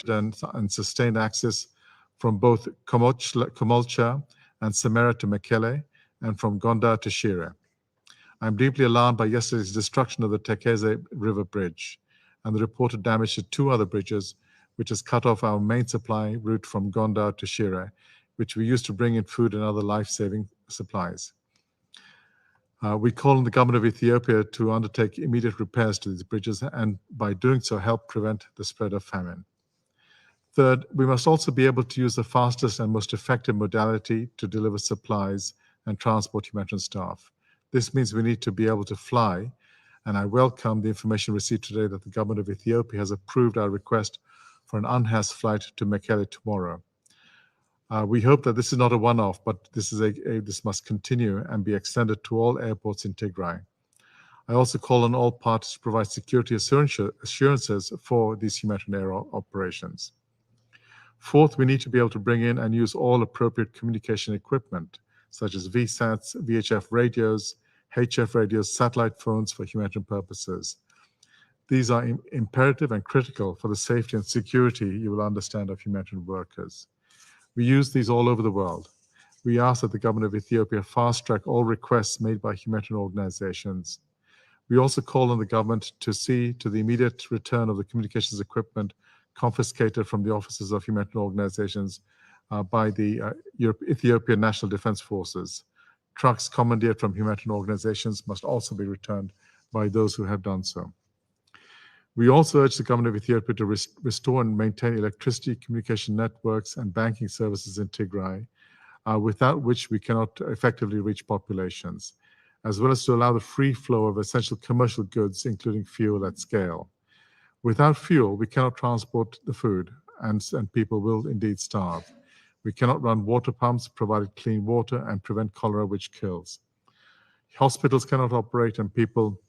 and sustained access from both Komolcha and Samara to Mekele, and from Gondar to Shire. I'm deeply alarmed by yesterday's destruction of the Tekeze River Bridge and the reported damage to 2 other bridges, which has cut off our main supply route from Gondar to Shire, which we used to bring in food and other life-saving supplies. We call on the government of Ethiopia to undertake immediate repairs to these bridges and by doing so help prevent the spread of famine. Third, we must also be able to use the fastest and most effective modality to deliver supplies and transport humanitarian staff. This means we need to be able to fly, and I welcome the information received today that the government of Ethiopia has approved our request for an unHAS flight to Mekele tomorrow. We hope that this is not a one-off, but this must continue and be extended to all airports in Tigray. I also call on all parties to provide security assurances for these humanitarian air operations. Fourth, we need to be able to bring in and use all appropriate communication equipment, such as VSATs, VHF radios, HF radios, satellite phones for humanitarian purposes. These are imperative and critical for the safety and security, you will understand, of humanitarian workers. We use these all over the world. We ask that the government of Ethiopia fast-track all requests made by humanitarian organizations. We also call on the government to see to the immediate return of the communications equipment confiscated from the offices of humanitarian organizations by the Ethiopian National Defense Forces. Trucks commandeered from humanitarian organizations must also be returned by those who have done so. We also urge the government of Ethiopia to restore and maintain electricity, communication networks, and banking services in Tigray, without which we cannot effectively reach populations, as well as to allow the free flow of essential commercial goods, including fuel, at scale. Without fuel, we cannot transport the food, and people will indeed starve. We cannot run water pumps, provide clean water, and prevent cholera, which kills. Hospitals cannot operate, and people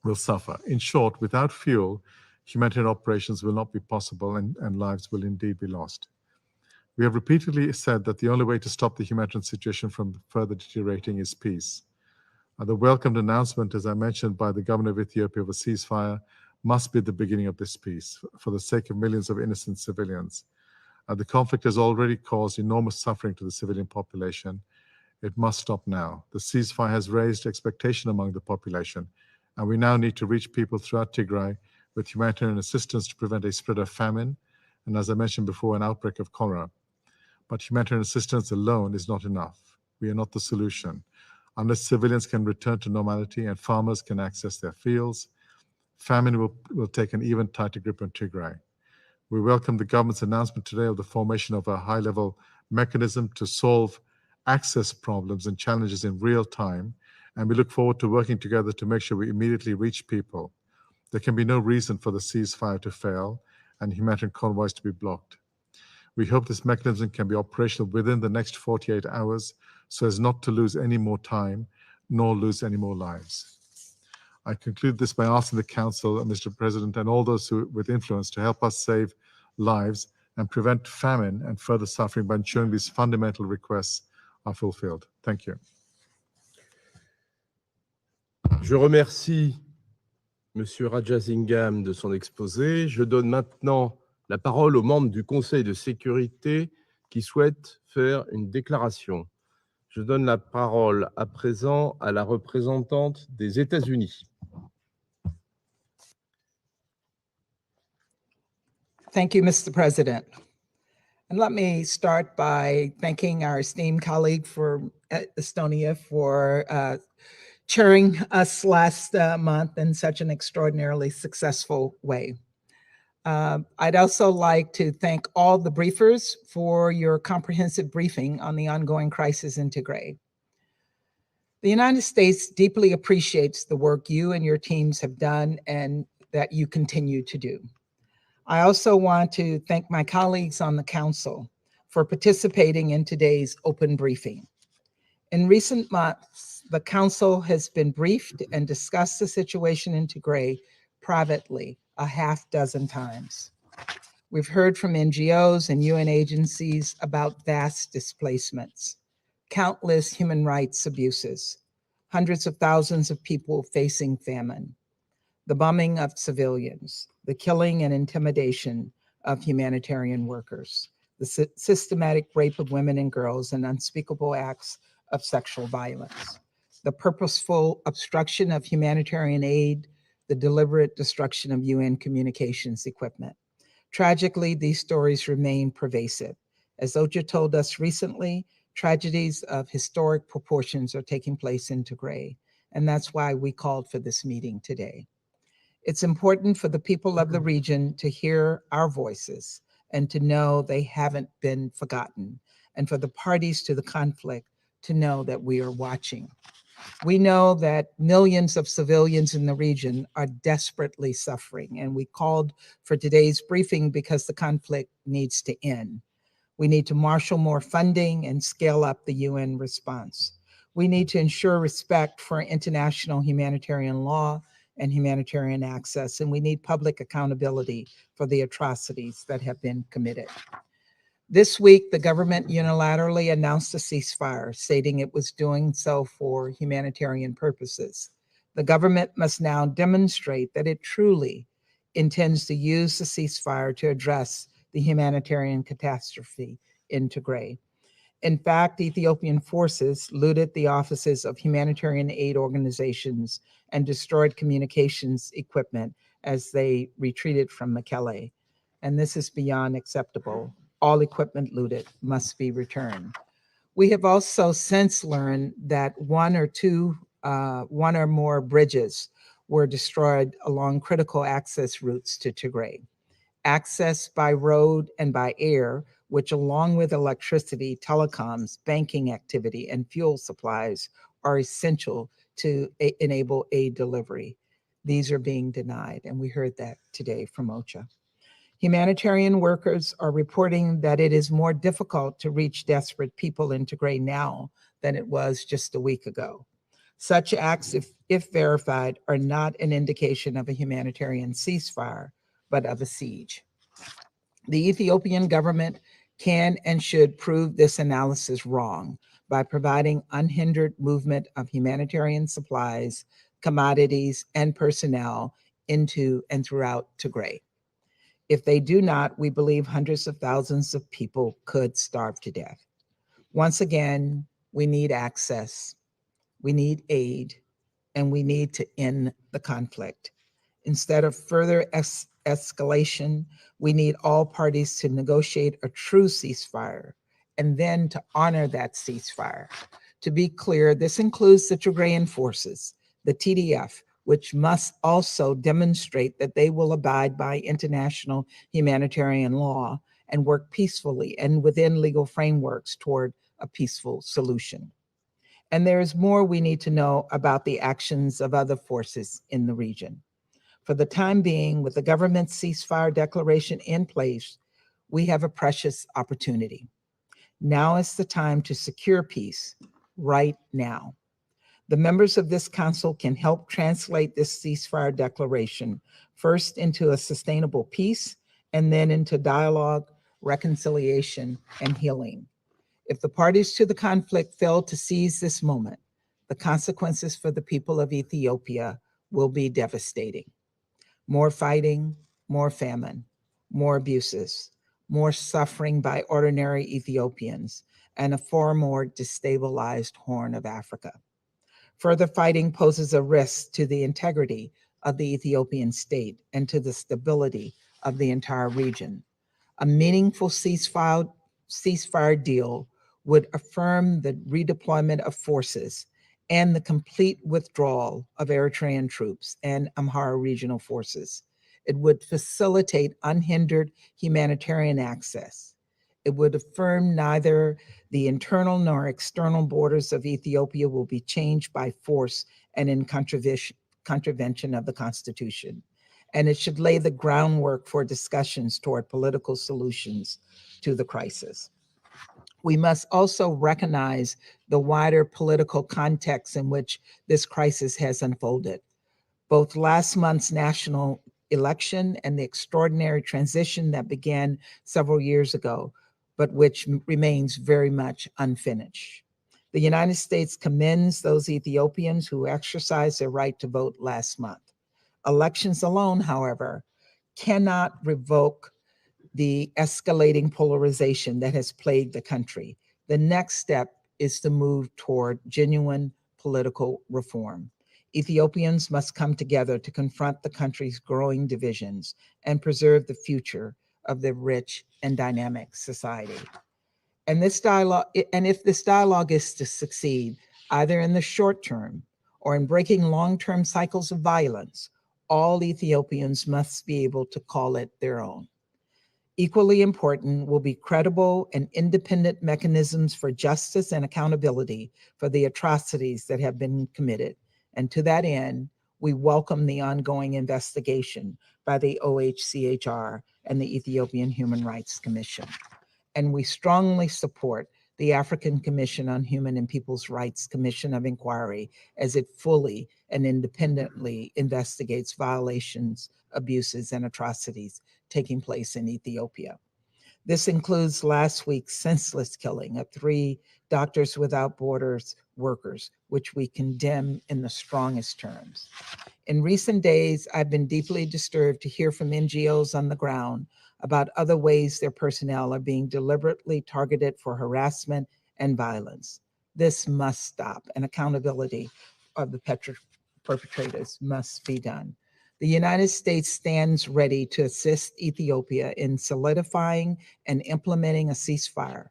will suffer. In short, without fuel, humanitarian operations will not be possible and lives will indeed be lost. We have repeatedly said that the only way to stop the humanitarian situation from further deteriorating is peace. The welcomed announcement, as I mentioned, by the government of Ethiopia of a ceasefire must be the beginning of this peace for the sake of millions of innocent civilians. The conflict has already caused enormous suffering to the civilian population. It must stop now. The ceasefire has raised expectation among the population, and we now need to reach people throughout Tigray with humanitarian assistance to prevent a spread of famine, and as I mentioned before, an outbreak of cholera. But humanitarian assistance alone is not enough. We are not the solution. Unless civilians can return to normality and farmers can access their fields, famine will take an even tighter grip on Tigray. We welcome the government's announcement today of the formation of a high-level mechanism to solve access problems and challenges in real time, and we look forward to working together to make sure we immediately reach people. There can be no reason for the ceasefire to fail and humanitarian convoys to be blocked. We hope this mechanism can be operational within the next 48 hours so as not to lose any more time nor lose any more lives. I conclude this by asking the Council, Mr. President, and all those with influence to help us save lives and prevent famine and further suffering by ensuring these fundamental requests are fulfilled. Thank you. Je remercie M. Rajasingam de son exposé. Je donne maintenant la parole aux membres du Conseil de sécurité qui souhaitent faire une déclaration. Je donne la parole à présent à la représentante des États-Unis. Thank you, Mr. President. And let me start by thanking our esteemed colleague from Estonia for chairing us last month in such an extraordinarily successful way. I'd also like to thank all the briefers for your comprehensive briefing on the ongoing crisis in Tigray. The United States deeply appreciates the work you and your teams have done and that you continue to do. I also want to thank my colleagues on the Council for participating in today's open briefing. In recent months, the Council has been briefed and discussed the situation in Tigray privately a half dozen times. We've heard from NGOs and UN agencies about vast displacements, countless human rights abuses, hundreds of thousands of people facing famine, the bombing of civilians, the killing and intimidation of humanitarian workers, the systematic rape of women and girls, and unspeakable acts of sexual violence, the purposeful obstruction of humanitarian aid, the deliberate destruction of UN communications equipment. Tragically, these stories remain pervasive. As OCHA told us recently, tragedies of historic proportions are taking place in Tigray, and that's why we called for this meeting today. It's important for the people of the region to hear our voices and to know they haven't been forgotten, and for the parties to the conflict to know that we are watching. We know that millions of civilians in the region are desperately suffering, and we called for today's briefing because the conflict needs to end. We need to marshal more funding and scale up the UN response. We need to ensure respect for international humanitarian law and humanitarian access, and we need public accountability for the atrocities that have been committed. This week, the government unilaterally announced a ceasefire, stating it was doing so for humanitarian purposes. The government must now demonstrate that it truly intends to use the ceasefire to address the humanitarian catastrophe in Tigray. In fact, Ethiopian forces looted the offices of humanitarian aid organizations and destroyed communications equipment as they retreated from Mekelle. And this is beyond acceptable. All equipment looted must be returned. We have also since learned that one or more bridges were destroyed along critical access routes to Tigray. Access by road and by air, which along with electricity, telecoms, banking activity, and fuel supplies are essential to enable aid delivery. These are being denied, and we heard that today from OCHA. Humanitarian workers are reporting that it is more difficult to reach desperate people in Tigray now than it was just a week ago. Such acts, if verified, are not an indication of a humanitarian ceasefire, but of a siege. The Ethiopian government can and should prove this analysis wrong by providing unhindered movement of humanitarian supplies, commodities, and personnel into and throughout Tigray. If they do not, we believe hundreds of thousands of people could starve to death. Once again, we need access, we need aid, and we need to end the conflict. Instead of further escalation, we need all parties to negotiate a true ceasefire and then to honor that ceasefire. To be clear, this includes the Tigrayan forces, the TDF, which must also demonstrate that they will abide by international humanitarian law and work peacefully and within legal frameworks toward a peaceful solution. And there is more we need to know about the actions of other forces in the region. For the time being, with the government's ceasefire declaration in place, we have a precious opportunity. Now is the time to secure peace, right now. The members of this council can help translate this ceasefire declaration first into a sustainable peace and then into dialogue, reconciliation, and healing. If the parties to the conflict fail to seize this moment, the consequences for the people of Ethiopia will be devastating. More fighting, more famine, more abuses, more suffering by ordinary Ethiopians, and a far more destabilized Horn of Africa. Further fighting poses a risk to the integrity of the Ethiopian state and to the stability of the entire region. A meaningful ceasefire deal would affirm the redeployment of forces and the complete withdrawal of Eritrean troops and Amhara regional forces. It would facilitate unhindered humanitarian access. It would affirm neither the internal nor external borders of Ethiopia will be changed by force and in contravention of the Constitution. And it should lay the groundwork for discussions toward political solutions to the crisis. We must also recognize the wider political context in which this crisis has unfolded. Both last month's national election and the extraordinary transition that began several years ago, but which remains very much unfinished. The United States commends those Ethiopians who exercised their right to vote last month. Elections alone, however, cannot revoke the escalating polarization that has plagued the country. The next step is to move toward genuine political reform. Ethiopians must come together to confront the country's growing divisions and preserve the future of the rich and dynamic society. And if this dialogue is to succeed, either in the short term or in breaking long-term cycles of violence, all Ethiopians must be able to call it their own. Equally important will be credible and independent mechanisms for justice and accountability for the atrocities that have been committed. And to that end, we welcome the ongoing investigation by the OHCHR and the Ethiopian Human Rights Commission. And we strongly support the African Commission on Human and People's Rights Commission of Inquiry as it fully and independently investigates violations, abuses, and atrocities taking place in Ethiopia. This includes last week's senseless killing of 3 Doctors Without Borders workers, which we condemn in the strongest terms. In recent days, I've been deeply disturbed to hear from NGOs on the ground about other ways their personnel are being deliberately targeted for harassment and violence. This must stop, and accountability of the perpetrators must be done. The United States stands ready to assist Ethiopia in solidifying and implementing a ceasefire,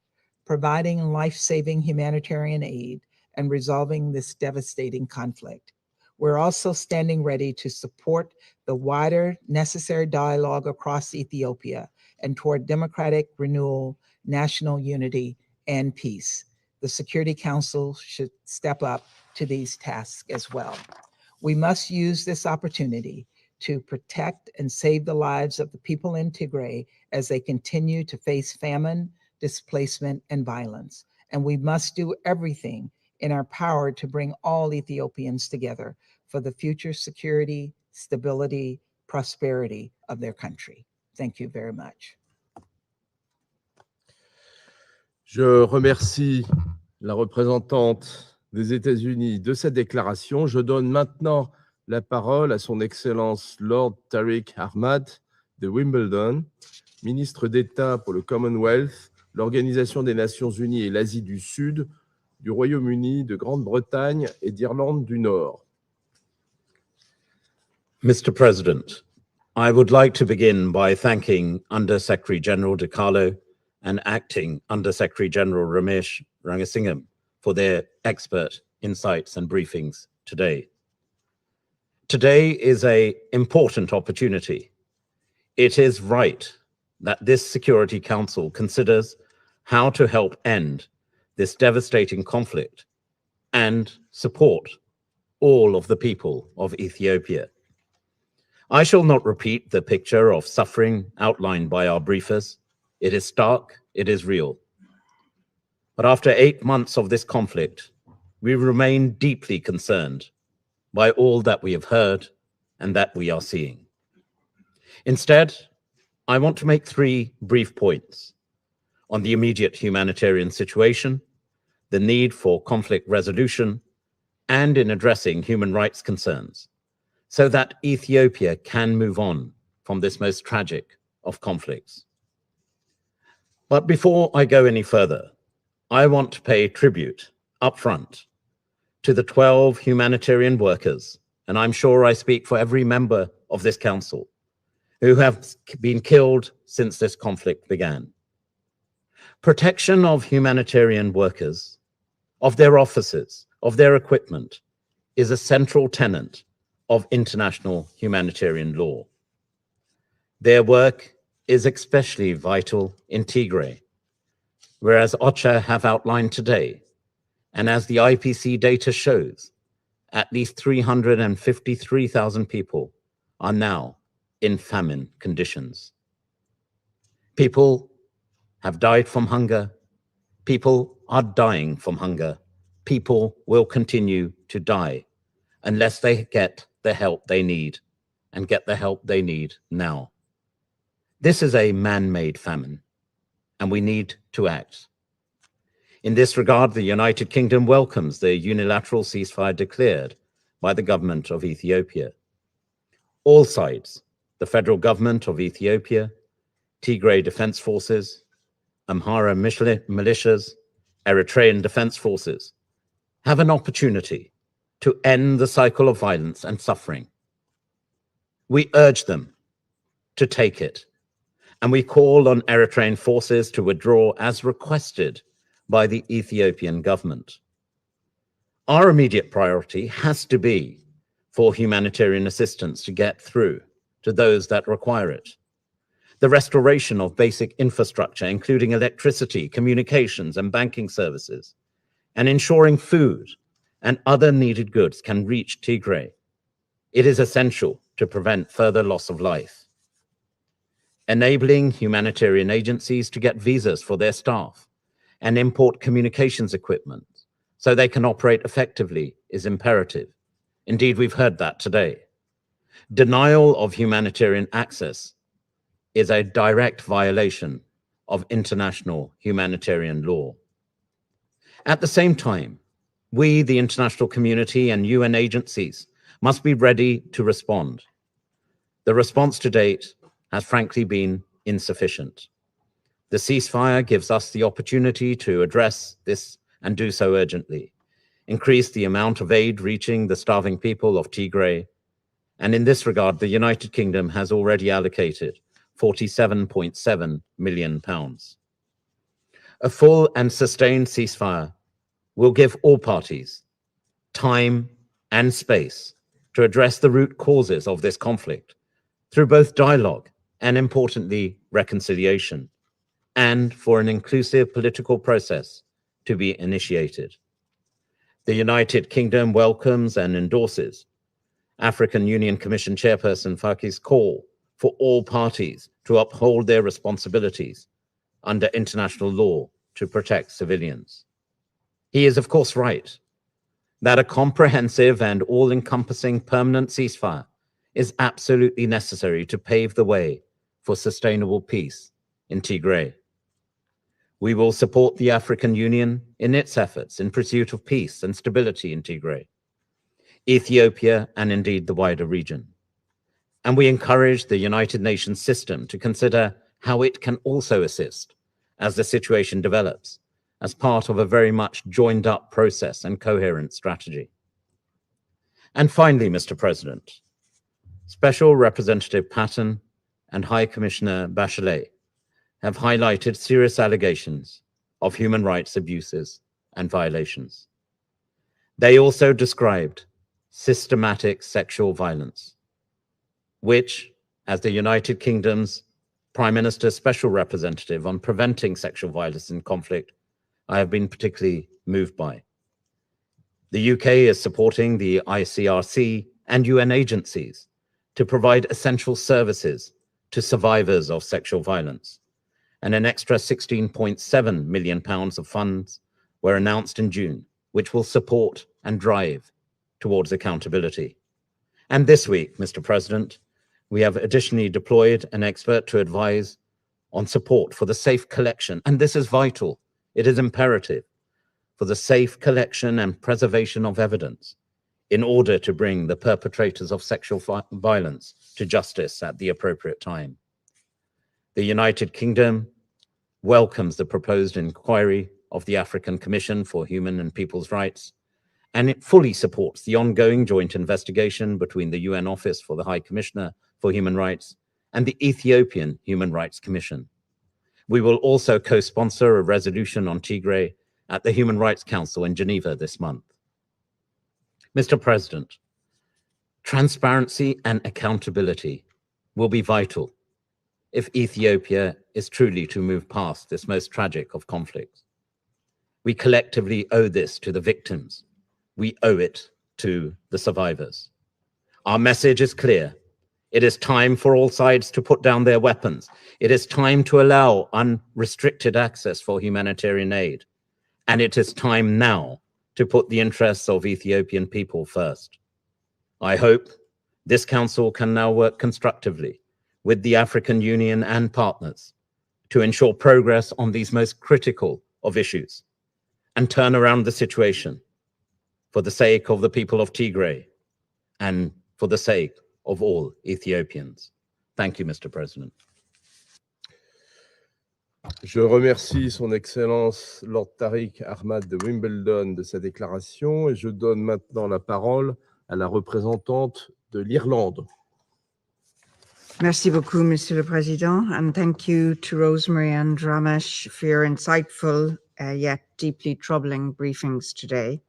providing life-saving humanitarian aid, and resolving this devastating conflict. We're also standing ready to support the wider necessary dialogue across Ethiopia and toward democratic renewal, national unity, and peace. The Security Council should step up to these tasks as well. We must use this opportunity to protect and save the lives of the people in Tigray as they continue to face famine, displacement, and violence. And we must do everything in our power to bring all Ethiopians together for the future security, stability, prosperity of their country. Thank you very much. Je remercie la représentante des États-Unis de cette déclaration. Je donne maintenant la parole à son Excellence Lord Tariq Ahmad de Wimbledon, ministre d'État pour le Commonwealth, l'Organisation des Nations Unies et l'Asie du Sud, du Royaume-Uni, de Grande-Bretagne et d'Irlande du Nord. Mr. President, I would like to begin by thanking Under-Secretary General De Carlo and Acting Under-Secretary General Ramesh Rangasingham for their expert insights and briefings today. Today is an important opportunity. It is right that this Security Council considers how to help end this devastating conflict and support all of the people of Ethiopia. I shall not repeat the picture of suffering outlined by our briefers. It is stark, it is real. But after 8 months of this conflict, we remain deeply concerned by all that we have heard and that we are seeing. Instead, I want to make 3 brief points on the immediate humanitarian situation, the need for conflict resolution, and in addressing human rights concerns, so that Ethiopia can move on from this most tragic of conflicts. But before I go any further, I want to pay tribute upfront to the 12 humanitarian workers, and I'm sure I speak for every member of this council, who have been killed since this conflict began. Protection of humanitarian workers, of their offices, of their equipment, is a central tenet of international humanitarian law. Their work is especially vital in Tigray, whereas OCHA have outlined today, and as the IPC data shows, at least 353,000 people are now in famine conditions. People have died from hunger. People are dying from hunger. People will continue to die unless they get the help they need, and get the help they need now. This is a man-made famine, and we need to act. In this regard, the United Kingdom welcomes the unilateral ceasefire declared by the government of Ethiopia. All sides, the federal government of Ethiopia, Tigray Defense Forces, Amhara militias, Eritrean Defense Forces have an opportunity to end the cycle of violence and suffering. We urge them to take it, and we call on Eritrean forces to withdraw as requested by the Ethiopian government. Our immediate priority has to be for humanitarian assistance to get through to those that require it. The restoration of basic infrastructure, including electricity, communications, and banking services, and ensuring food and other needed goods can reach Tigray. It is essential to prevent further loss of life. Enabling humanitarian agencies to get visas for their staff and import communications equipment so they can operate effectively is imperative. Indeed, we've heard that today. Denial of humanitarian access is a direct violation of international humanitarian law. At the same time, we, the international community and UN agencies, must be ready to respond. The response to date has frankly been insufficient. The ceasefire gives us the opportunity to address this and do so urgently, increase the amount of aid reaching the starving people of Tigray, and in this regard, the United Kingdom has already allocated £47.7 million. A full and sustained ceasefire will give all parties time and space to address the root causes of this conflict through both dialogue and, importantly, reconciliation, and for an inclusive political process to be initiated. The United Kingdom welcomes and endorses African Union Commission Chairperson Faki's call for all parties to uphold their responsibilities under international law to protect civilians. He is, of course, right that a comprehensive and all-encompassing permanent ceasefire is absolutely necessary to pave the way for sustainable peace in Tigray. We will support the African Union in its efforts in pursuit of peace and stability in Tigray, Ethiopia, and indeed the wider region. And we encourage the United Nations system to consider how it can also assist as the situation develops as part of a very much joined up process and coherent strategy. And finally, Mr. President, Special Representative Patton and High Commissioner Bachelet have highlighted serious allegations of human rights abuses and violations. They also described systematic sexual violence, which, as the United Kingdom's Prime Minister's Special Representative on preventing sexual violence in conflict, I have been particularly moved by. The UK is supporting the ICRC and UN agencies to provide essential services to survivors of sexual violence, and an extra £16.7 million of funds were announced in June, which will support and drive towards accountability. And this week, Mr. President, we have additionally deployed an expert to advise on support for the safe collection, and this is vital, it is imperative, for the safe collection and preservation of evidence in order to bring the perpetrators of sexual violence to justice at the appropriate time. The United Kingdom welcomes the proposed inquiry of the African Commission for Human and People's Rights, and it fully supports the ongoing joint investigation between the UN Office for the High Commissioner for Human Rights and the Ethiopian Human Rights Commission. We will also co-sponsor a resolution on Tigray at the Human Rights Council in Geneva this month. Mr. President, transparency and accountability will be vital if Ethiopia is truly to move past this most tragic of conflicts. We collectively owe this to the victims. We owe it to the survivors. Our message is clear. It is time for all sides to put down their weapons. It is time to allow unrestricted access for humanitarian aid. And it is time now to put the interests of Ethiopian people first. I hope this Council can now work constructively with the African Union and partners to ensure progress on these most critical of issues and turn around the situation for the sake of the people of Tigray and for the sake of all Ethiopians. Thank you, Mr. President. Je remercie son Excellence Lord Tariq Ahmad de Wimbledon de sa déclaration et je donne maintenant la parole à la représentante de l'Irlande. Merci beaucoup, Monsieur le Président, and thank you to Rosemary and Ramesh for your insightful yet deeply troubling briefings today.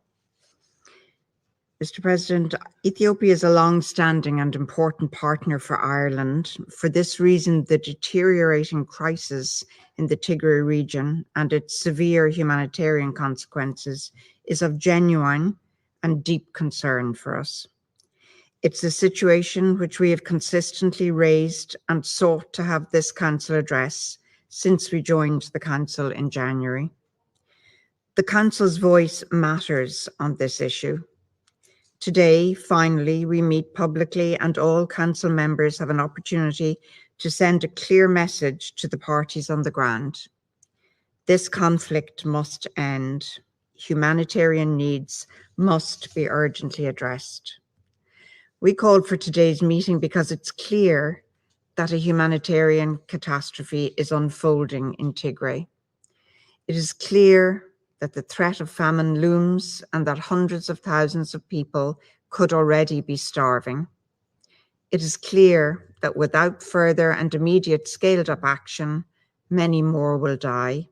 Mr. President, Ethiopia is a long-standing and important partner for Ireland. For this reason, the deteriorating crisis in the Tigray region and its severe humanitarian consequences is of genuine and deep concern for us. It's a situation which we have consistently raised and sought to have this Council address since we joined the Council in January. The Council's voice matters on this issue. Today, finally, we meet publicly and all Council members have an opportunity to send a clear message to the parties on the ground. This conflict must end. Humanitarian needs must be urgently addressed. We called for today's meeting because it's clear that a humanitarian catastrophe is unfolding in Tigray. It is clear that the threat of famine looms and that hundreds of thousands of people could already be starving. It is clear that without further and immediate scaled-up action, many more will die.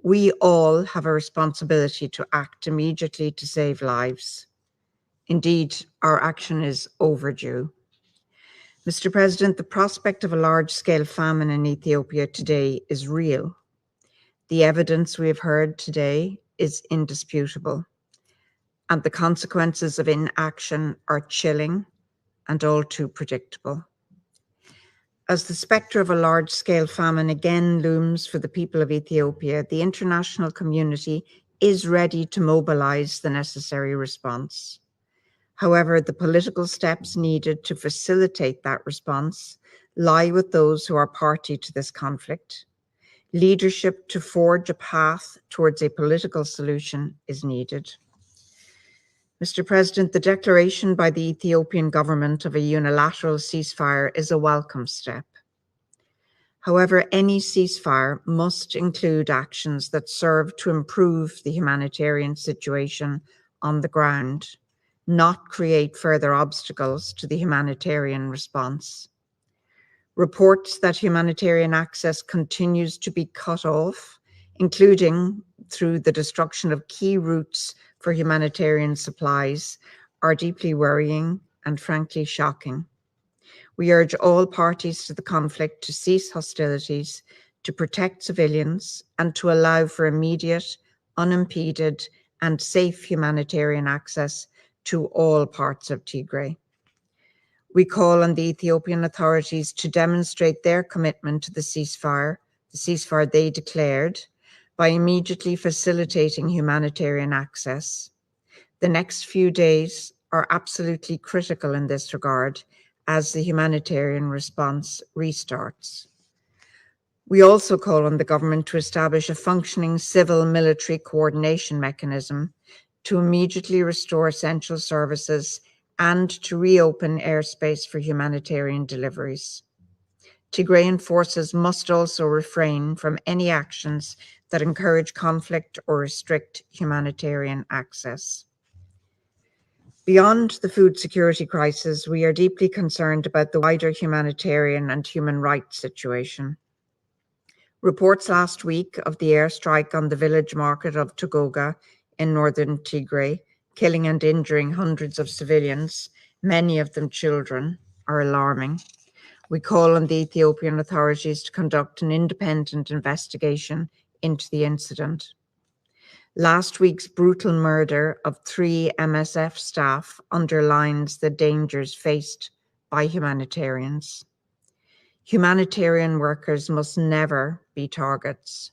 We all have a responsibility to act immediately to save lives. Indeed, our action is overdue. Mr. President, the prospect of a large-scale famine in Ethiopia today is real. The evidence we have heard today is indisputable, and the consequences of inaction are chilling and all too predictable. As the spectre of a large-scale famine again looms for the people of Ethiopia, the international community is ready to mobilize the necessary response. However, the political steps needed to facilitate that response lie with those who are party to this conflict. Leadership to forge a path towards a political solution is needed. Mr. President, the declaration by the Ethiopian government of a unilateral ceasefire is a welcome step. However, any ceasefire must include actions that serve to improve the humanitarian situation on the ground, not create further obstacles to the humanitarian response. Reports that humanitarian access continues to be cut off, including through the destruction of key routes for humanitarian supplies, are deeply worrying and frankly shocking. We urge all parties to the conflict to cease hostilities, to protect civilians, and to allow for immediate, unimpeded, and safe humanitarian access to all parts of Tigray. We call on the Ethiopian authorities to demonstrate their commitment to the ceasefire they declared, by immediately facilitating humanitarian access. The next few days are absolutely critical in this regard as the humanitarian response restarts. We also call on the government to establish a functioning civil-military coordination mechanism to immediately restore essential services and to reopen airspace for humanitarian deliveries. Tigrayan forces must also refrain from any actions that encourage conflict or restrict humanitarian access. Beyond the food security crisis, we are deeply concerned about the wider humanitarian and human rights situation. Reports last week of the airstrike on the village market of Togoga in northern Tigray, killing and injuring hundreds of civilians, many of them children, are alarming. We call on the Ethiopian authorities to conduct an independent investigation into the incident. Last week's brutal murder of 3 MSF staff underlines the dangers faced by humanitarians. Humanitarian workers must never be targets.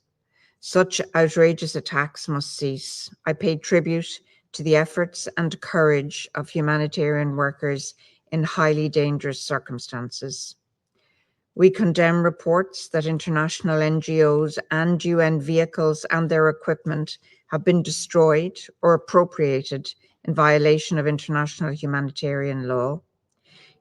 Such outrageous attacks must cease. I pay tribute to the efforts and courage of humanitarian workers in highly dangerous circumstances. We condemn reports that international NGOs and UN vehicles and their equipment have been destroyed or appropriated in violation of international humanitarian law.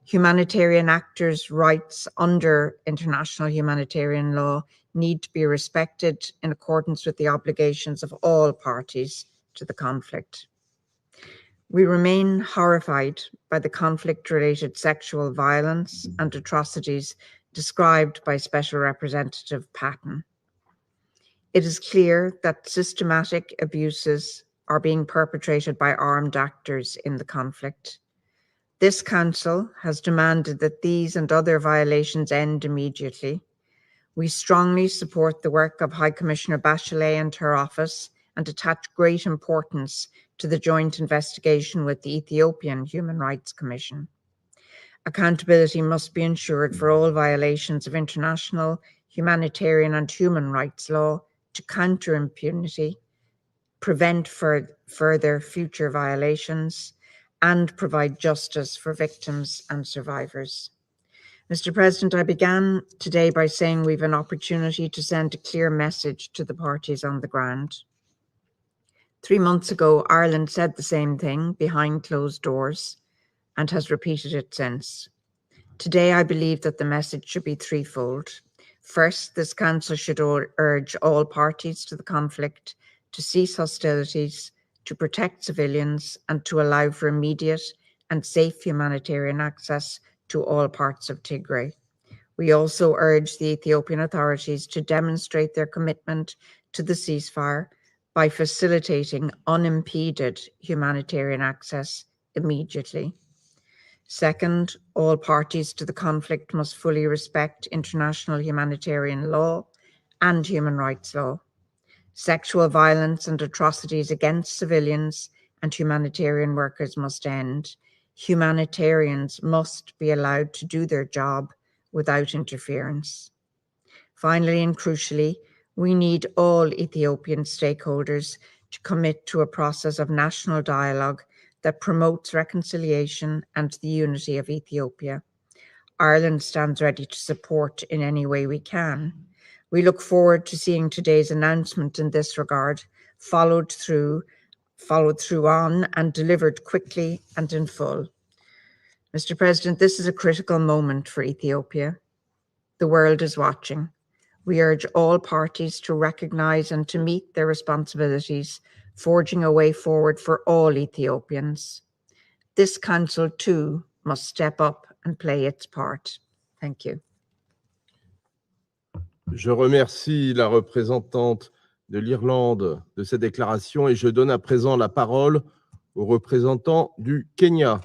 Humanitarian actors' rights under international humanitarian law need to be respected in accordance with the obligations of all parties to the conflict. We remain horrified by the conflict-related sexual violence and atrocities described by Special Representative Patton. It is clear that systematic abuses are being perpetrated by armed actors in the conflict. This Council has demanded that these and other violations end immediately. We strongly support the work of High Commissioner Bachelet and her office and attach great importance to the joint investigation with the Ethiopian Human Rights Commission. Accountability must be ensured for all violations of international, humanitarian and human rights law to counter impunity, prevent further future violations, and provide justice for victims and survivors. Mr. President, I began today by saying we have an opportunity to send a clear message to the parties on the ground. 3 months ago, Ireland said the same thing behind closed doors and has repeated it since. Today, I believe that the message should be threefold. First, this Council should urge all parties to the conflict to cease hostilities, to protect civilians, and to allow for immediate and safe humanitarian access to all parts of Tigray. We also urge the Ethiopian authorities to demonstrate their commitment to the ceasefire by facilitating unimpeded humanitarian access immediately. Second, all parties to the conflict must fully respect international humanitarian law and human rights law. Sexual violence and atrocities against civilians and humanitarian workers must end. Humanitarians must be allowed to do their job without interference. Finally and crucially, we need all Ethiopian stakeholders to commit to a process of national dialogue that promotes reconciliation and the unity of Ethiopia. Ireland stands ready to support in any way we can. We look forward to seeing today's announcement in this regard followed through on and delivered quickly and in full. Mr. President, this is a critical moment for Ethiopia. The world is watching. We urge all parties to recognize and to meet their responsibilities, forging a way forward for all Ethiopians. This Council too must step up and play its part. Thank you. Je remercie la représentante de l'Irlande de cette déclaration et je donne à présent la parole au représentant du Kenya.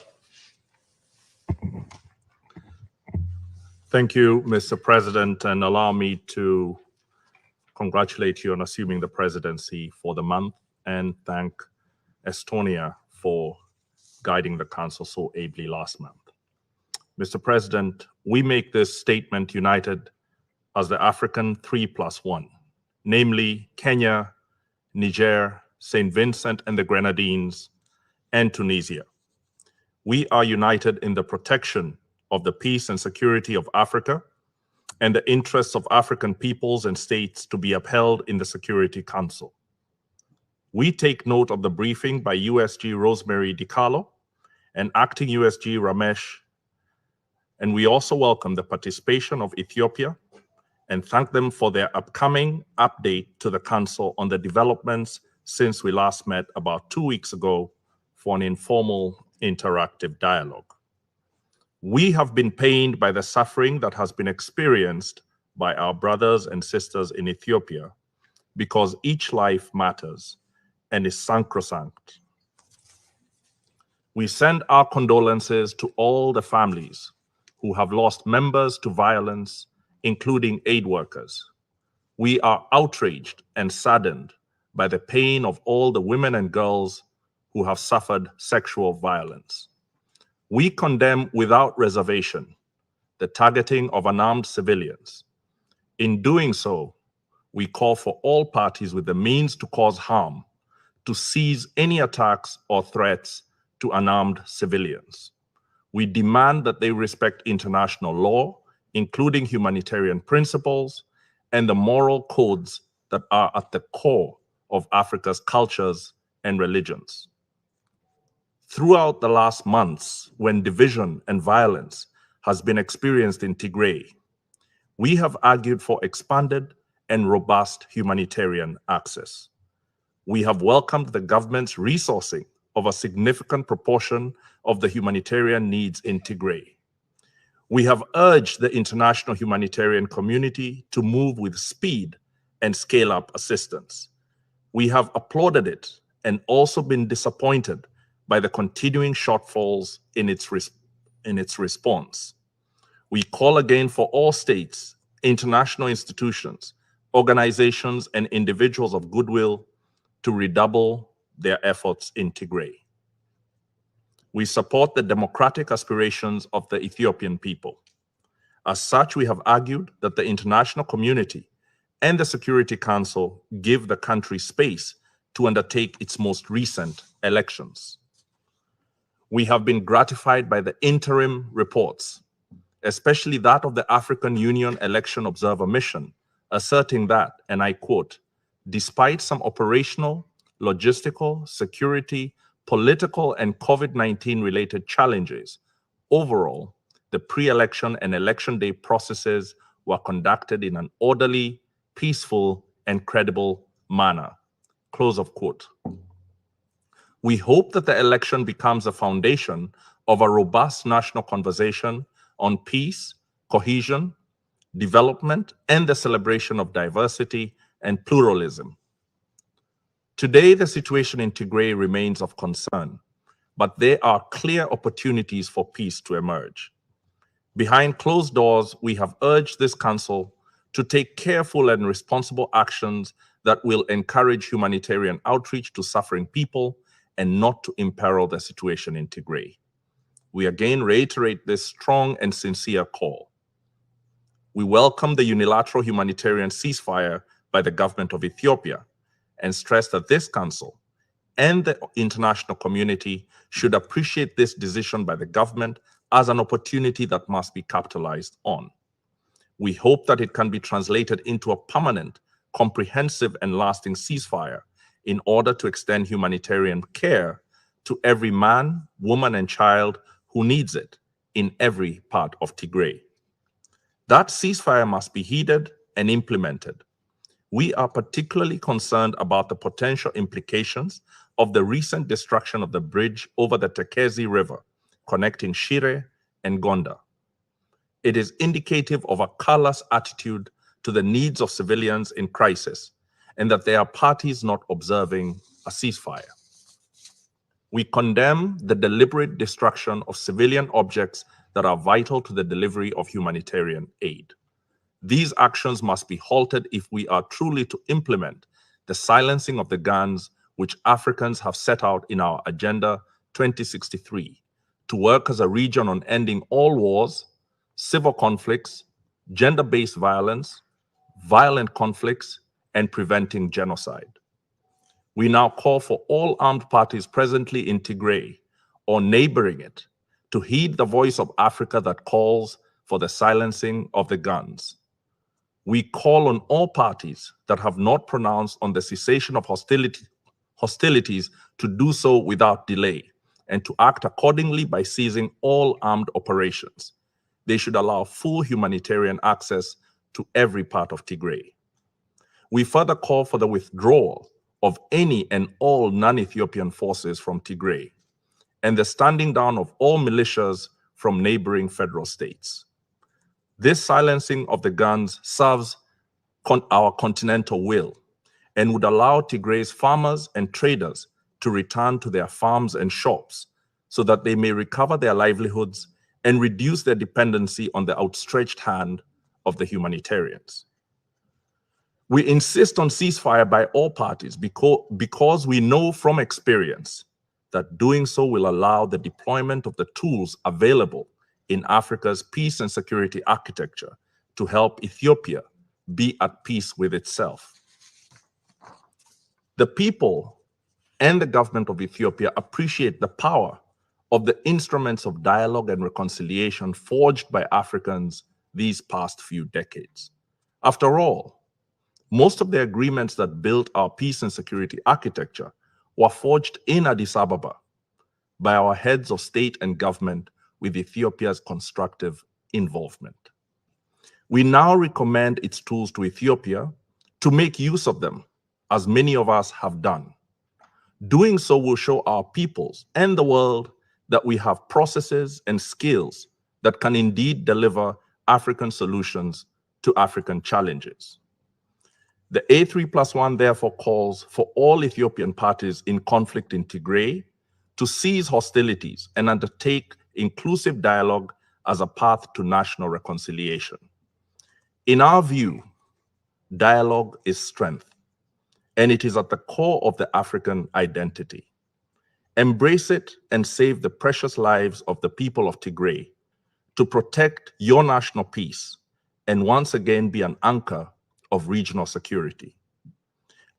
Thank you, Mr. President, and allow me to congratulate you on assuming the presidency for the month and thank Estonia for guiding the Council so ably last month. Mr. President, we make this statement united as the African 3+1, namely Kenya, Niger, St. Vincent and the Grenadines, and Tunisia. We are united in the protection of the peace and security of Africa and the interests of African peoples and states to be upheld in the Security Council. We take note of the briefing by USG Rosemary DiCarlo and Acting USG Ramesh, and we also welcome the participation of Ethiopia and thank them for their upcoming update to the Council on the developments since we last met about 2 weeks ago for an informal interactive dialogue. We have been pained by the suffering that has been experienced by our brothers and sisters in Ethiopia because each life matters and is sacrosanct. We send our condolences to all the families who have lost members to violence, including aid workers. We are outraged and saddened by the pain of all the women and girls who have suffered sexual violence. We condemn without reservation the targeting of unarmed civilians. In doing so, we call for all parties with the means to cause harm to cease any attacks or threats to unarmed civilians. We demand that they respect international law, including humanitarian principles and the moral codes that are at the core of Africa's cultures and religions. Throughout the last months, when division and violence has been experienced in Tigray. We have argued for expanded and robust humanitarian access. We have welcomed the government's resourcing of a significant proportion of the humanitarian needs in Tigray. We have urged the international humanitarian community to move with speed and scale up assistance. We have applauded it and also been disappointed by the continuing shortfalls in its response. We call again for all states, international institutions, organizations, and individuals of goodwill to redouble their efforts in Tigray. We support the democratic aspirations of the Ethiopian people. As such, we have argued that the international community and the Security Council give the country space to undertake its most recent elections. We have been gratified by the interim reports, especially that of the African Union Election Observer Mission, asserting that, and I quote, despite some operational, logistical, security, political, and COVID-19 related challenges, overall, the pre-election and election day processes were conducted in an orderly, peaceful, and credible manner. Close of quote. We hope that the election becomes a foundation of a robust national conversation on peace, cohesion, development, and the celebration of diversity and pluralism. Today, the situation in Tigray remains of concern, but there are clear opportunities for peace to emerge. Behind closed doors, we have urged this council to take careful and responsible actions that will encourage humanitarian outreach to suffering people and not to imperil the situation in Tigray. We again reiterate this strong and sincere call. We welcome the unilateral humanitarian ceasefire by the government of Ethiopia and stress that this council and the international community should appreciate this decision by the government as an opportunity that must be capitalized on. We hope that it can be translated into a permanent, comprehensive, and lasting ceasefire in order to extend humanitarian care to every man, woman, and child who needs it in every part of Tigray. That ceasefire must be heeded and implemented. We are particularly concerned about the potential implications of the recent destruction of the bridge over the Tekezi River, connecting Shire and Gonda. It is indicative of a callous attitude to the needs of civilians in crisis, and that there are parties not observing a ceasefire. We condemn the deliberate destruction of civilian objects that are vital to the delivery of humanitarian aid. These actions must be halted if we are truly to implement the silencing of the guns which Africans have set out in our Agenda 2063 to work as a region on ending all wars, civil conflicts, gender-based violence, violent conflicts, and preventing genocide. We now call for all armed parties presently in Tigray or neighboring it to heed the voice of Africa that calls for the silencing of the guns. We call on all parties that have not pronounced on the cessation of hostilities to do so without delay and to act accordingly by ceasing all armed operations. They should allow full humanitarian access to every part of Tigray. We further call for the withdrawal of any and all non-Ethiopian forces from Tigray and the standing down of all militias from neighboring federal states. This silencing of the guns serves our continental will and would allow Tigray's farmers and traders to return to their farms and shops so that they may recover their livelihoods and reduce their dependency on the outstretched hand of the humanitarians. We insist on ceasefire by all parties because we know from experience that doing so will allow the deployment of the tools available in Africa's peace and security architecture to help Ethiopia be at peace with itself. The people and the government of Ethiopia appreciate the power of the instruments of dialogue and reconciliation forged by Africans these past few decades. After all, most of the agreements that built our peace and security architecture were forged in Addis Ababa by our heads of state and government with Ethiopia's constructive involvement. We now recommend its tools to Ethiopia to make use of them, as many of us have done. Doing so will show our peoples and the world that we have processes and skills that can indeed deliver African solutions to African challenges. The A3+1 therefore calls for all Ethiopian parties in conflict in Tigray to cease hostilities and undertake inclusive dialogue as a path to national reconciliation. In our view, dialogue is strength, and it is at the core of the African identity. Embrace it and save the precious lives of the people of Tigray to protect your national peace and once again be an anchor of regional security.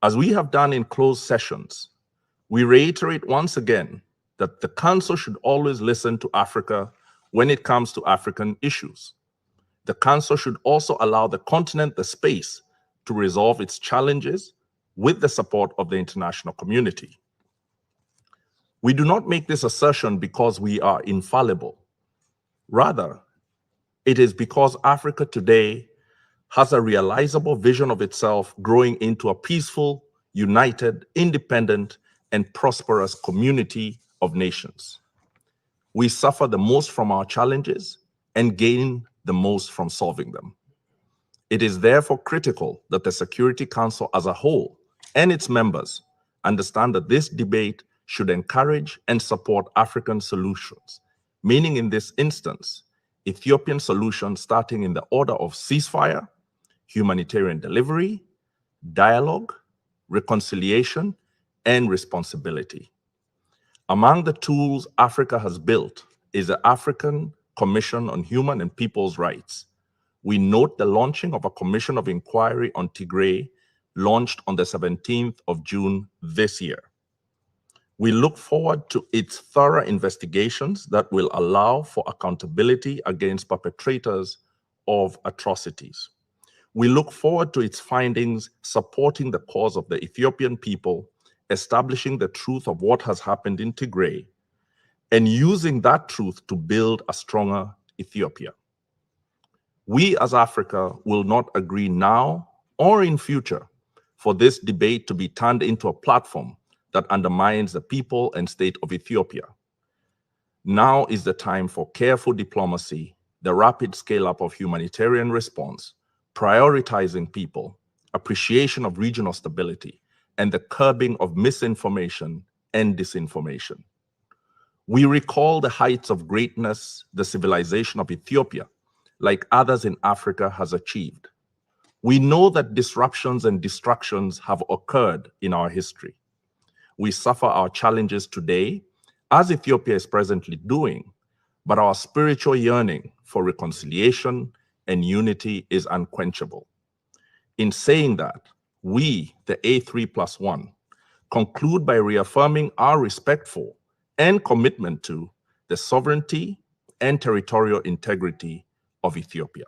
As we have done in closed sessions, we reiterate once again that the Council should always listen to Africa when it comes to African issues. The Council should also allow the continent the space to resolve its challenges with the support of the international community. We do not make this assertion because we are infallible. Rather, it is because Africa today has a realizable vision of itself growing into a peaceful, united, independent, and prosperous community of nations. We suffer the most from our challenges and gain the most from solving them. It is therefore critical that the Security Council as a whole and its members understand that this debate should encourage and support African solutions, meaning in this instance, Ethiopian solutions starting in the order of ceasefire, humanitarian delivery, dialogue, reconciliation, and responsibility. Among the tools Africa has built is the African Commission on Human and People's Rights. We note the launching of a commission of inquiry on Tigray, launched on the 17th of June this year. We look forward to its thorough investigations that will allow for accountability against perpetrators of atrocities. We look forward to its findings supporting the cause of the Ethiopian people, establishing the truth of what has happened in Tigray, and using that truth to build a stronger Ethiopia. We as Africa will not agree now or in future for this debate to be turned into a platform that undermines the people and state of Ethiopia. Now is the time for careful diplomacy, the rapid scale-up of humanitarian response, prioritizing people, appreciation of regional stability, and the curbing of misinformation and disinformation. We recall the heights of greatness the civilization of Ethiopia, like others in Africa, has achieved. We know that disruptions and destructions have occurred in our history. We suffer our challenges today, as Ethiopia is presently doing, but our spiritual yearning for reconciliation and unity is unquenchable. In saying that, we, the A3+1, conclude by reaffirming our respect for and commitment to the sovereignty and territorial integrity of Ethiopia.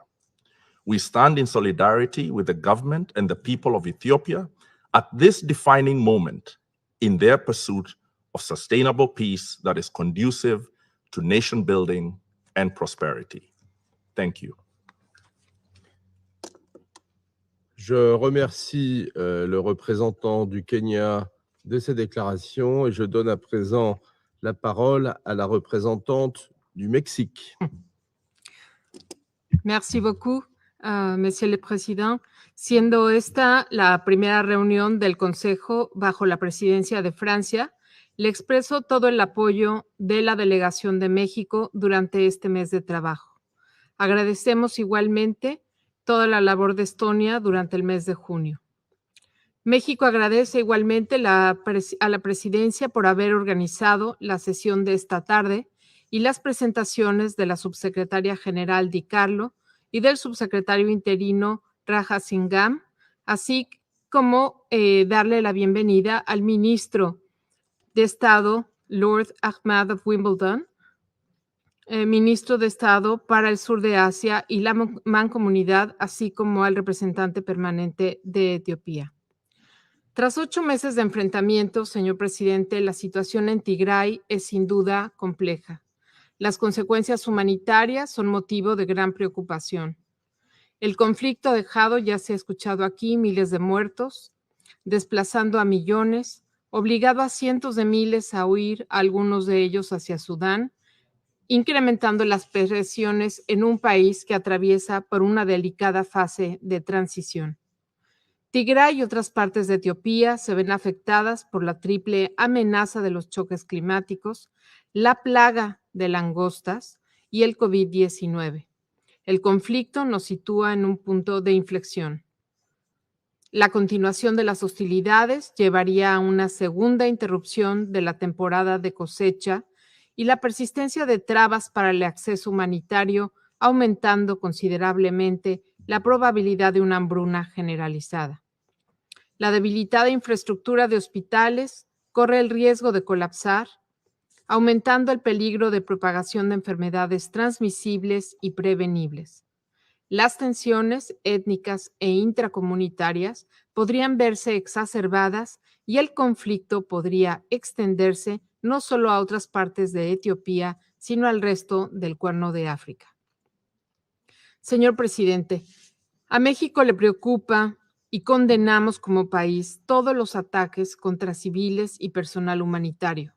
We stand in solidarity with the government and the people of Ethiopia at this defining moment in their pursuit of sustainable peace that is conducive to nation building and prosperity. Thank you. Je remercie le représentant du Kenya de ses déclarations et je donne à présent la parole à la représentante du Mexique. Merci beaucoup, Monsieur le Président. Siendo esta la primera reunión del Consejo bajo la presidencia de Francia, le expreso todo el apoyo de la delegación de México durante este mes de trabajo. Agradecemos igualmente toda la labor de Estonia durante el mes de junio. México agradece igualmente a la presidencia por haber organizado la sesión de esta tarde y las presentaciones de la subsecretaria general Di Carlo y del subsecretario interino Raja Singham, así como darle la bienvenida al ministro de Estado, Lord Ahmad of Wimbledon, ministro de Estado para el sur de Asia y la Mancomunidad, así como al representante permanente de Etiopía. Tras 8 meses de enfrentamientos, señor presidente, la situación en Tigray es sin duda compleja. Las consecuencias humanitarias son motivo de gran preocupación. El conflicto ha dejado, ya se ha escuchado aquí, miles de muertos, desplazando a millones, obligado a cientos de miles a huir, algunos de ellos hacia Sudán, incrementando las presiones en un país que atraviesa por una delicada fase de transición. Tigray y otras partes de Etiopía se ven afectadas por la triple amenaza de los choques climáticos, la plaga de langostas y el COVID-19. El conflicto nos sitúa en un punto de inflexión. La continuación de las hostilidades llevaría a una segunda interrupción de la temporada de cosecha y la persistencia de trabas para el acceso humanitario, aumentando considerablemente la probabilidad de una hambruna generalizada. La debilitada infraestructura de hospitales corre el riesgo de colapsar, aumentando el peligro de propagación de enfermedades transmisibles y prevenibles. Las tensiones étnicas e intracomunitarias podrían verse exacerbadas y el conflicto podría extenderse no solo a otras partes de Etiopía, sino al resto del Cuerno de África. Señor presidente, a México le preocupa y condenamos como país todos los ataques contra civiles y personal humanitario.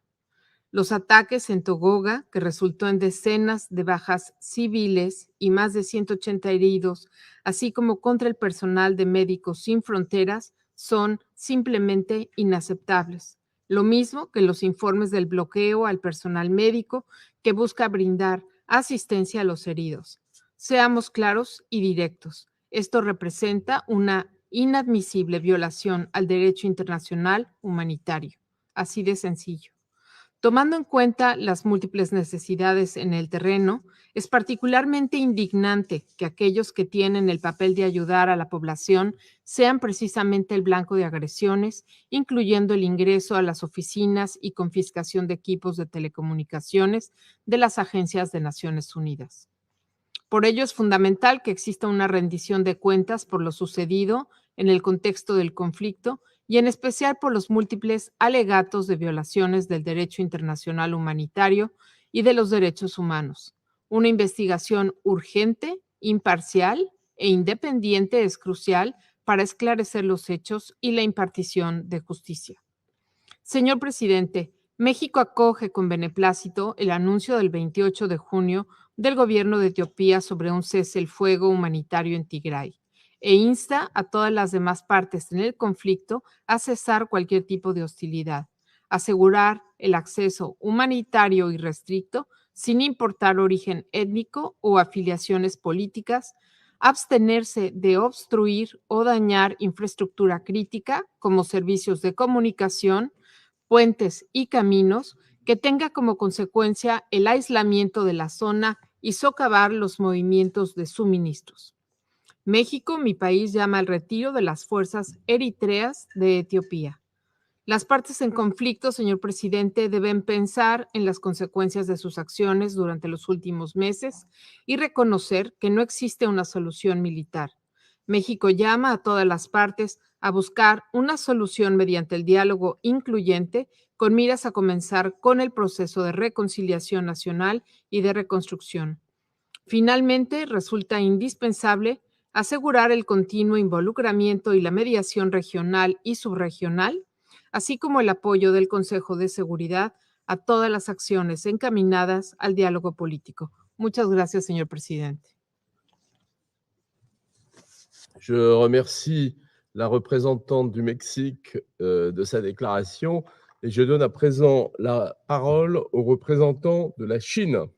Los ataques en Togoga, que resultó en decenas de bajas civiles y más de 180 heridos, así como contra el personal de Médicos Sin Fronteras, son simplemente inaceptables. Lo mismo que los informes del bloqueo al personal médico que busca brindar asistencia a los heridos. Seamos claros y directos. Esto representa una inadmisible violación al derecho internacional humanitario. Así de sencillo. Tomando en cuenta las múltiples necesidades en el terreno, es particularmente indignante que aquellos que tienen el papel de ayudar a la población sean precisamente el blanco de agresiones, incluyendo el ingreso a las oficinas y confiscación de equipos de telecomunicaciones de las agencias de Naciones Unidas. Por ello es fundamental que exista una rendición de cuentas por lo sucedido en el contexto del conflicto y en especial por los múltiples alegatos de violaciones del derecho internacional humanitario y de los derechos humanos. Una investigación urgente, imparcial e independiente es crucial para esclarecer los hechos y la impartición de justicia. Señor presidente, México acoge con beneplácito el anuncio del 28 de junio del gobierno de Etiopía sobre un cese el fuego humanitario en Tigray e insta a todas las demás partes en el conflicto a cesar cualquier tipo de hostilidad, asegurar el acceso humanitario irrestricto sin importar origen étnico o afiliaciones políticas, abstenerse de obstruir o dañar infraestructura crítica como servicios de comunicación, puentes y caminos que tenga como consecuencia el aislamiento de la zona y socavar los movimientos de suministros. México, mi país, llama al retiro de las fuerzas eritreas de Etiopía. Las partes en conflicto, señor presidente, deben pensar en las consecuencias de sus acciones durante los últimos meses y reconocer que no existe una solución militar. México llama a todas las partes a buscar una solución mediante el diálogo incluyente con miras a comenzar con el proceso de reconciliación nacional y de reconstrucción. Finalmente, resulta indispensable asegurar el continuo involucramiento y la mediación regional y subregional, así como el apoyo del Consejo de Seguridad a todas las acciones encaminadas al diálogo político. Muchas gracias, señor presidente. Je remercie la représentante du Mexique de sa déclaration et je donne à présent la parole au représentant de la Chine.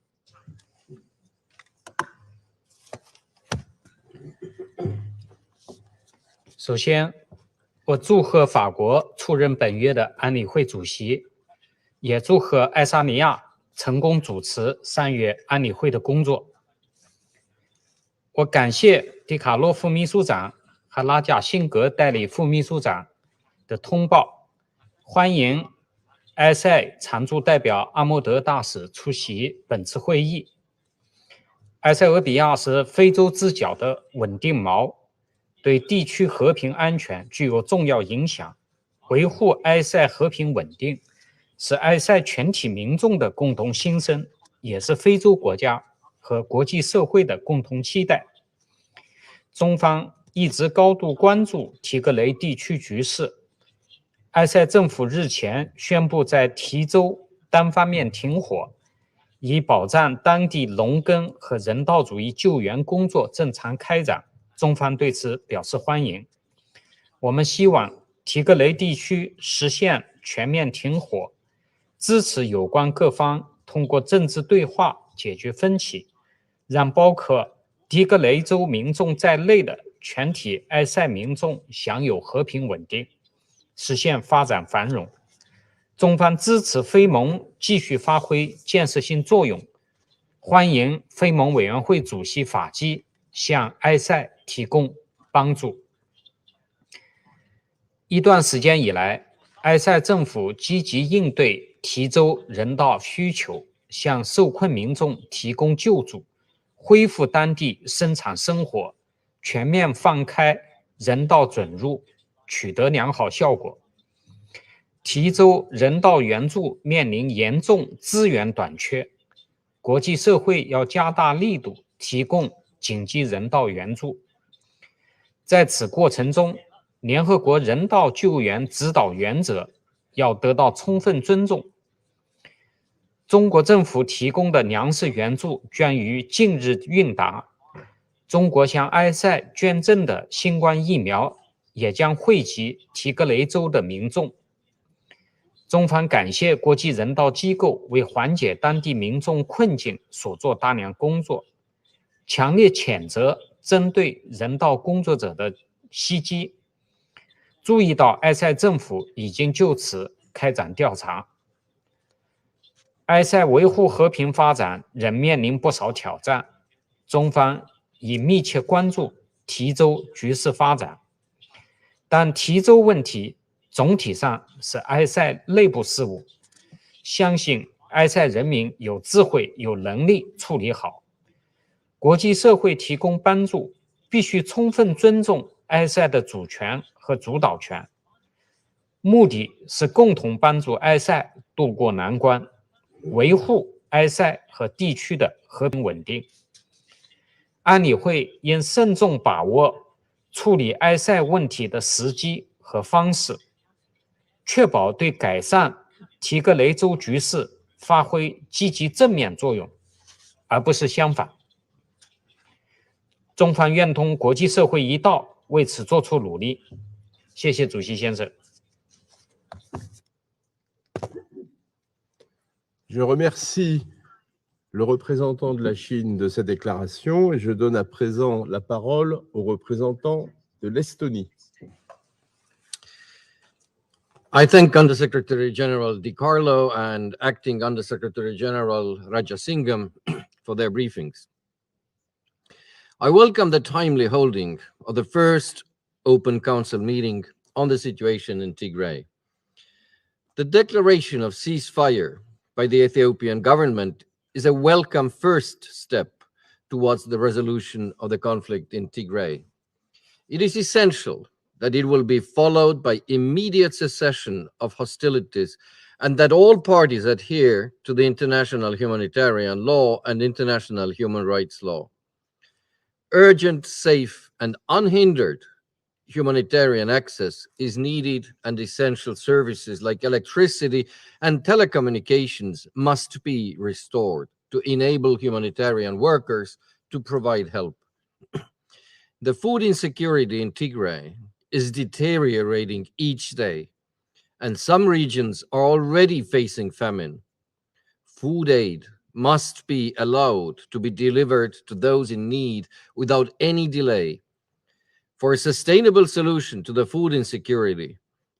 首先，我祝贺法国出任本月的安理会主席，也祝贺爱沙尼亚成功主持3月安理会的工作。我感谢迪卡洛副秘书长和拉贾辛格代理副秘书长的通报，欢迎埃塞常驻代表阿莫德大使出席本次会议。埃塞俄比亚是非洲之角的稳定锚，对地区和平安全具有重要影响，维护埃塞和平稳定是埃塞全体民众的共同心声。也是非洲国家和国际社会的共同期待。中方一直高度关注提格雷地区局势。埃塞政府日前宣布在提州单方面停火，以保障当地农耕和人道主义救援工作正常开展，中方对此表示欢迎。我们希望提格雷地区实现全面停火，支持有关各方通过政治对话解决分歧，让包括提格雷州民众在内的全体埃塞民众享有和平稳定，实现发展繁荣。中方支持非盟继续发挥建设性作用，欢迎非盟委员会主席法基向埃塞提供帮助。一段时间以来，埃塞政府积极应对提州人道需求，向受困民众提供救助，恢复当地生产生活，全面放开人道准入，取得良好效果。提州人道援助面临严重资源短缺，国际社会要加大力度提供紧急人道援助。在此过程中，联合国人道救援指导原则要得到充分尊重。中国政府提供的粮食援助将于近日运达，中国向埃塞捐赠的新冠疫苗也将惠及提格雷州的民众。中方感谢国际人道机构为缓解当地民众困境所做大量工作，强烈谴责针对人道工作者的袭击。注意到埃塞政府已经就此开展调查。埃塞维护和平发展仍面临不少挑战，中方已密切关注提州局势发展，但提州问题总体上是埃塞内部事务，相信埃塞人民有智慧、有能力处理好。国际社会提供帮助，必须充分尊重埃塞的主权和主导权，目的是共同帮助埃塞渡过难关，维护埃塞和地区的和平稳定。安理会应慎重把握处理埃塞问题的时机和方式，确保对改善提格雷州局势发挥积极正面作用，而不是相反。中方愿同国际社会一道为此做出努力。谢谢主席先生。Je remercie le représentant de la Chine de cette déclaration et je donne à présent la parole au représentant de l'Estonie. I thank Undersecretary General Di Carlo and Acting Undersecretary General Rajasingham for their briefings. I welcome the timely holding of the first Open Council meeting on the situation in Tigray. The declaration of ceasefire by the Ethiopian government is a welcome first step towards the resolution of the conflict in Tigray. It is essential that it will be followed by immediate cessation of hostilities and that all parties adhere to the international humanitarian law and international human rights law. Urgent, safe, and unhindered humanitarian access is needed, and essential services like electricity and telecommunications must be restored to enable humanitarian workers to provide help. The food insecurity in Tigray is deteriorating each day, and some regions are already facing famine. Food aid must be allowed to be delivered to those in need without any delay. For a sustainable solution to the food insecurity,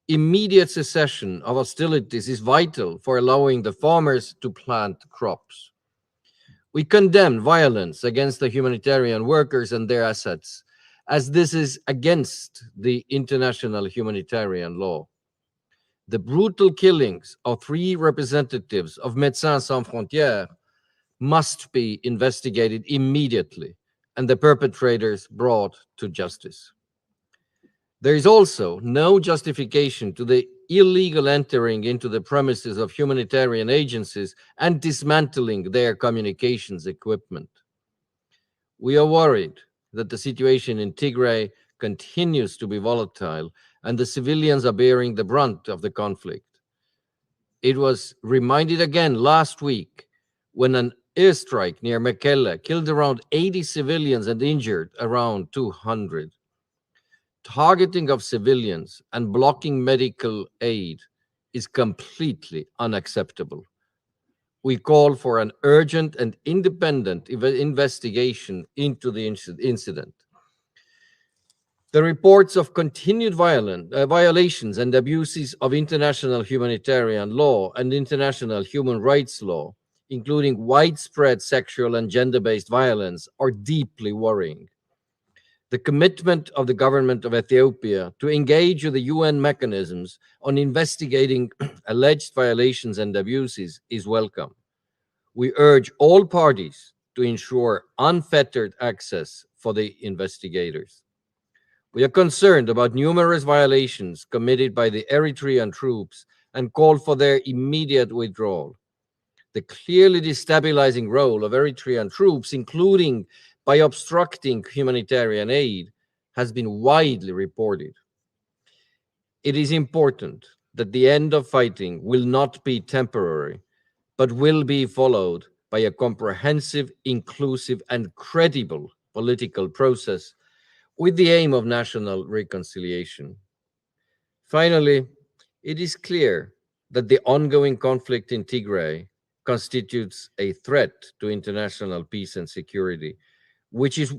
immediate cessation of hostilities is vital for allowing the farmers to plant crops. We condemn violence against the humanitarian workers and their assets, as this is against the international humanitarian law. The brutal killings of 3 representatives of Médecins Sans Frontières must be investigated immediately and the perpetrators brought to justice. There is also no justification to the illegal entering into the premises of humanitarian agencies and dismantling their communications equipment. We are worried that the situation in Tigray continues to be volatile and the civilians are bearing the brunt of the conflict. It was reminded again last week when an airstrike near Mekelle killed around 80 civilians and injured around 200. Targeting of civilians and blocking medical aid is completely unacceptable. We call for an urgent and independent investigation into the incident. The reports of continued violations and abuses of international humanitarian law and international human rights law, including widespread sexual and gender-based violence, are deeply worrying. The commitment of the government of Ethiopia to engage with the UN mechanisms on investigating alleged violations and abuses is welcome. We urge all parties to ensure unfettered access for the investigators. We are concerned about numerous violations committed by the Eritrean troops and call for their immediate withdrawal. The clearly destabilizing role of Eritrean troops, including by obstructing humanitarian aid, has been widely reported. It is important that the end of fighting will not be temporary, but will be followed by a comprehensive, inclusive, and credible political process with the aim of national reconciliation. Finally, it is clear that the ongoing conflict in Tigray constitutes a threat to international peace and security, which is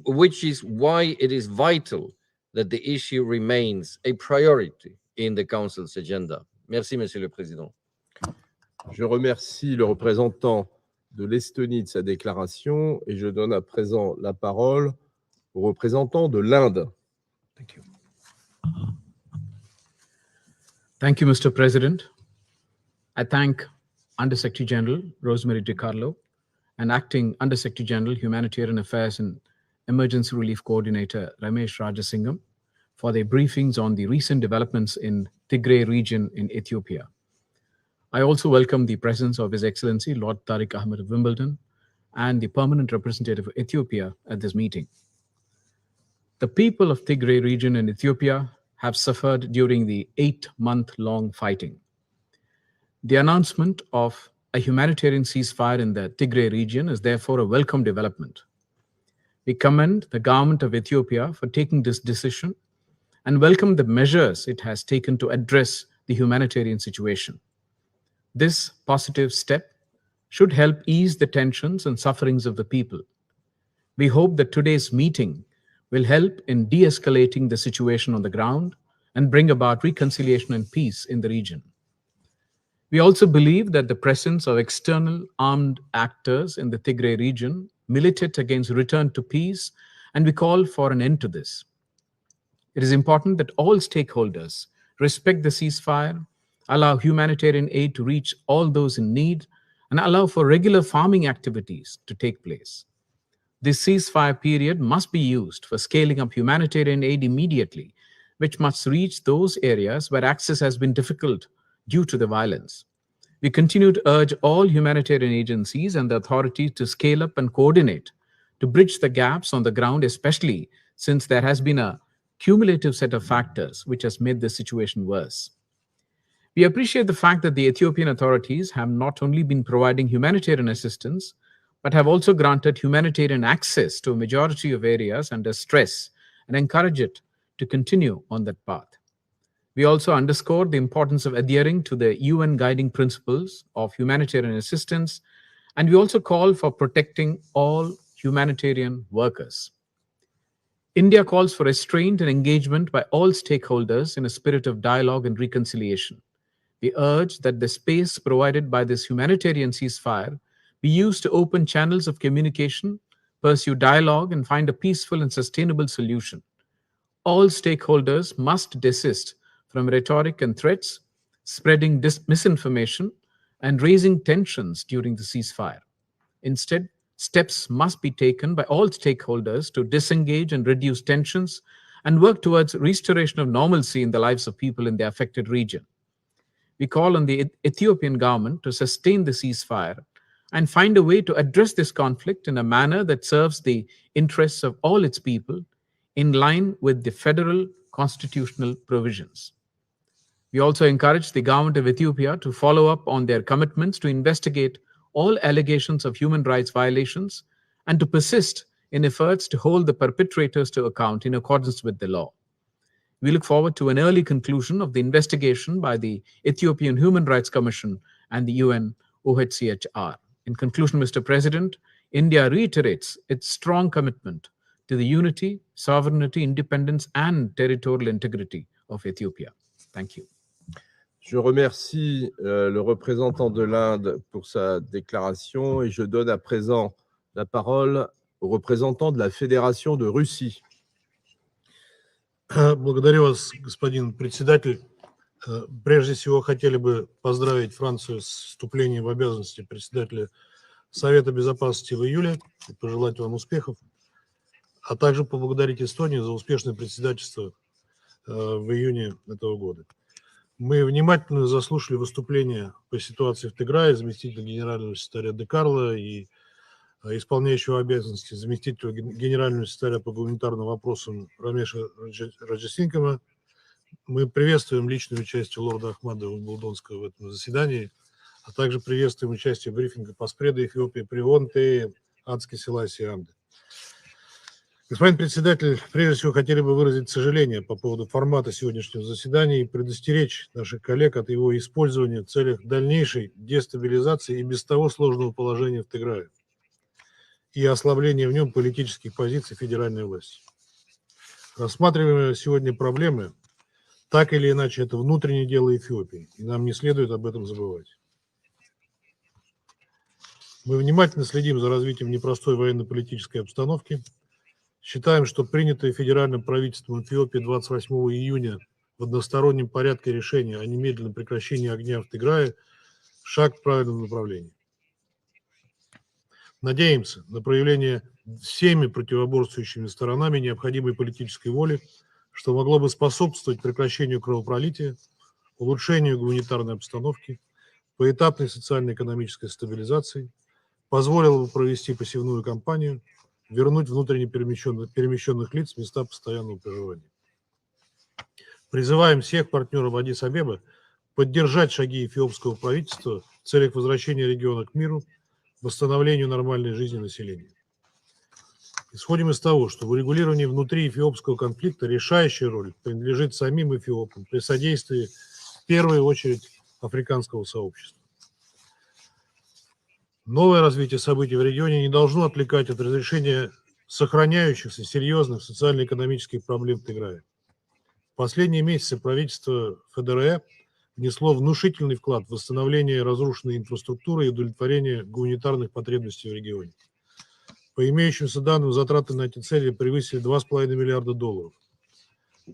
why it is vital that the issue remains a priority in the Council's agenda. Merci, Monsieur le Président. Je remercie le représentant de l'Estonie de sa déclaration et je donne à présent la parole au représentant de l'Inde. Thank you. Thank you, Mr. President. I thank Undersecretary General Rosemary DiCarlo and Acting Undersecretary General Humanitarian Affairs and Emergency Relief Coordinator Ramesh Rajasingham for their briefings on the recent developments in Tigray region in Ethiopia. I also welcome the presence of His Excellency Lord Tariq Ahmed of Wimbledon and the permanent representative of Ethiopia at this meeting. The people of Tigray region in Ethiopia have suffered during the 8-month-long fighting. The announcement of a humanitarian ceasefire in the Tigray region is therefore a welcome development. We commend the government of Ethiopia for taking this decision and welcome the measures it has taken to address the humanitarian situation. This positive step should help ease the tensions and sufferings of the people. We hope that today's meeting will help in de-escalating the situation on the ground and bring about reconciliation and peace in the region. We also believe that the presence of external armed actors in the Tigray region militate against return to peace, and we call for an end to this. It is important that all stakeholders respect the ceasefire, allow humanitarian aid to reach all those in need, and allow for regular farming activities to take place. This ceasefire period must be used for scaling up humanitarian aid immediately, which must reach those areas where access has been difficult due to the violence. We continue to urge all humanitarian agencies and the authorities to scale up and coordinate to bridge the gaps on the ground, especially since there has been a cumulative set of factors which has made the situation worse. We appreciate the fact that the Ethiopian authorities have not only been providing humanitarian assistance, but have also granted humanitarian access to a majority of areas under stress and encourage it to continue on that path. We also underscore the importance of adhering to the UN guiding principles of humanitarian assistance, and we also call for protecting all humanitarian workers. India calls for restraint and engagement by all stakeholders in a spirit of dialogue and reconciliation. We urge that the space provided by this humanitarian ceasefire be used to open channels of communication, pursue dialogue, and find a peaceful and sustainable solution. All stakeholders must desist from rhetoric and threats, spreading misinformation, and raising tensions during the ceasefire. Instead, steps must be taken by all stakeholders to disengage and reduce tensions and work towards restoration of normalcy in the lives of people in the affected region. we call on the Ethiopian government to sustain the ceasefire and find a way to address this conflict in a manner that serves the interests of all its people in line with the federal constitutional provisions. We also encourage the government of Ethiopia to follow up on their commitments to investigate all allegations of human rights violations and to persist in efforts to hold the perpetrators to account in accordance with the law. We look forward to an early conclusion of the investigation by the Ethiopian Human Rights Commission and the UN OHCHR. In conclusion, Mr. President, India reiterates its strong commitment to the unity, sovereignty, independence, and territorial integrity of Ethiopia. Thank you. Je remercie le représentant de l'Inde pour sa déclaration et je donne à présent la parole au représentant de la Fédération de Russie. Благодарю вас, господин председатель. Прежде всего, хотели бы поздравить Францию с вступлением в обязанности председателя Совета Безопасности в июле и пожелать вам успехов, а также поблагодарить Эстонию за успешное председательство в июне этого года. Мы внимательно заслушали выступления по ситуации в Тиграе заместителя генерального секретаря Де Карло и исполняющего обязанности заместителя генерального секретаря по гуманитарным вопросам Рамеша Раджасинкама. Мы приветствуем личное участие лорда Ахмада Булдонского в этом заседании, а также приветствуем участие в брифинге по спреду Эфиопии Прионте Адски Селаси Амды. Господин председатель, прежде всего хотели бы выразить сожаление по поводу формата сегодняшнего заседания и предостеречь наших коллег от его использования в целях дальнейшей дестабилизации и без того сложного положения в Тиграе и ослабления в нем политических позиций федеральной власти. Рассматриваемые сегодня проблемы, так или иначе, это внутреннее дело Эфиопии, и нам не следует об этом забывать. Мы внимательно следим за развитием непростой военно-политической обстановки. Считаем, что принятое федеральным правительством Эфиопии 28 июня в одностороннем порядке решение о немедленном прекращении огня в Тиграе – шаг в правильном направлении. Надеемся на проявление всеми противоборствующими сторонами необходимой политической воли, что могло бы способствовать прекращению кровопролития, улучшению гуманитарной обстановки, поэтапной социально-экономической стабилизации, позволило бы провести посевную кампанию, вернуть внутренне перемещенных лиц в места постоянного проживания. Призываем всех партнеров Аддис-Абебы поддержать шаги эфиопского правительства в целях возвращения региона к миру, восстановлению нормальной жизни населения. Исходим из того, что в урегулировании внутри эфиопского конфликта решающая роль принадлежит самим эфиопам при содействии в первую очередь африканского сообщества. Новое развитие событий в регионе не должно отвлекать от разрешения сохраняющихся серьезных социально-экономических проблем в Тиграе. В последние месяцы правительство ФДР внесло внушительный вклад в восстановление разрушенной инфраструктуры и удовлетворение гуманитарных потребностей в регионе. По имеющимся данным, затраты на эти цели превысили $2,5 миллиарда.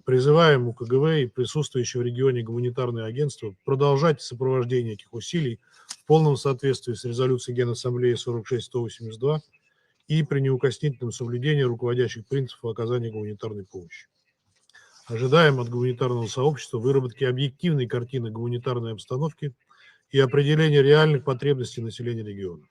Призываем УКГВ и присутствующие в регионе гуманитарные агентства продолжать сопровождение этих усилий в полном соответствии с резолюцией Генассамблеи 46-182 и при неукоснительном соблюдении руководящих принципов оказания гуманитарной помощи. Ожидаем от гуманитарного сообщества выработки объективной картины гуманитарной обстановки и определения реальных потребностей населения региона.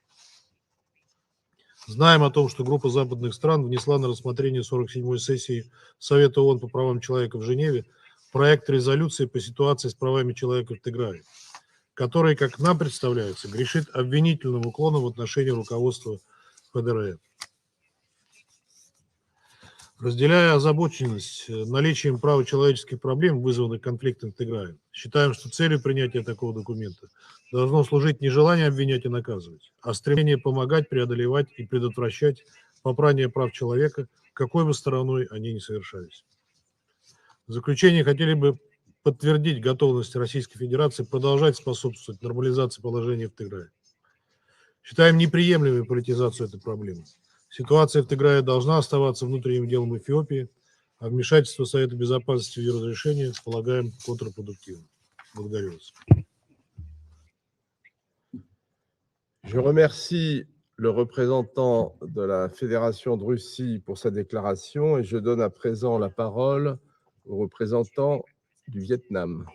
Знаем о том, что группа западных стран внесла на рассмотрение 47-й сессии Совета ООН по правам человека в Женеве проект резолюции по ситуации с правами человека в Тиграе, который, как нам представляется, грешит обвинительным уклоном в отношении руководства ФДР. Разделяя озабоченность наличием правочеловеческих проблем, вызванных конфликтом в Тиграе, считаем, что целью принятия такого документа должно служить не желание обвинять и наказывать, а стремление помогать, преодолевать и предотвращать попрание прав человека, какой бы стороной они ни совершались. В заключение хотели бы подтвердить готовность Российской Федерации продолжать способствовать нормализации положения в Тиграе. Считаем неприемлемой политизацию этой проблемы. Ситуация в Тиграе должна оставаться внутренним делом Эфиопии, а вмешательство Совета Безопасности в ее разрешение полагаем контрпродуктивным. Благодарю вас. Je remercie le représentant de la Fédération de Russie pour sa déclaration et je donne à présent la parole au représentant du Vietnam.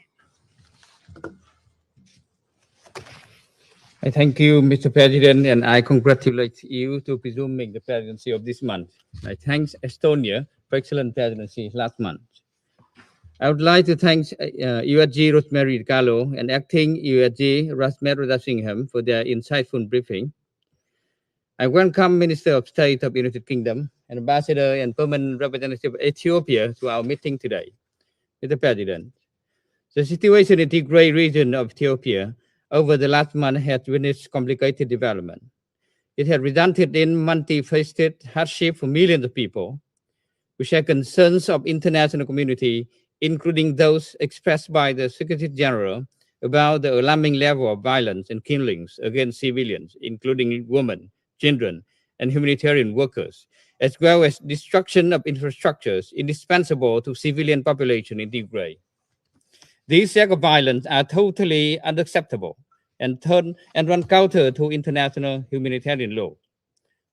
I thank you, Mr. President, and I congratulate you to presuming the presidency of this month. I thank Estonia for excellent presidency last month. I would like to thank USG Rosemary DiCarlo and acting USG Rosemary Rasingham for their insightful briefing. I welcome Minister of State of United Kingdom and Ambassador and Permanent Representative of Ethiopia to our meeting today. Mr. President, the situation in the Tigray region of Ethiopia over the last month has witnessed complicated development. It has resulted in multifaceted hardship for millions of people, which are concerns of international community, including those expressed by the Secretary General about the alarming level of violence and killings against civilians, including women, children, and humanitarian workers, as well as destruction of infrastructures indispensable to civilian population in Tigray. These acts of violence are totally unacceptable and run counter to international humanitarian law.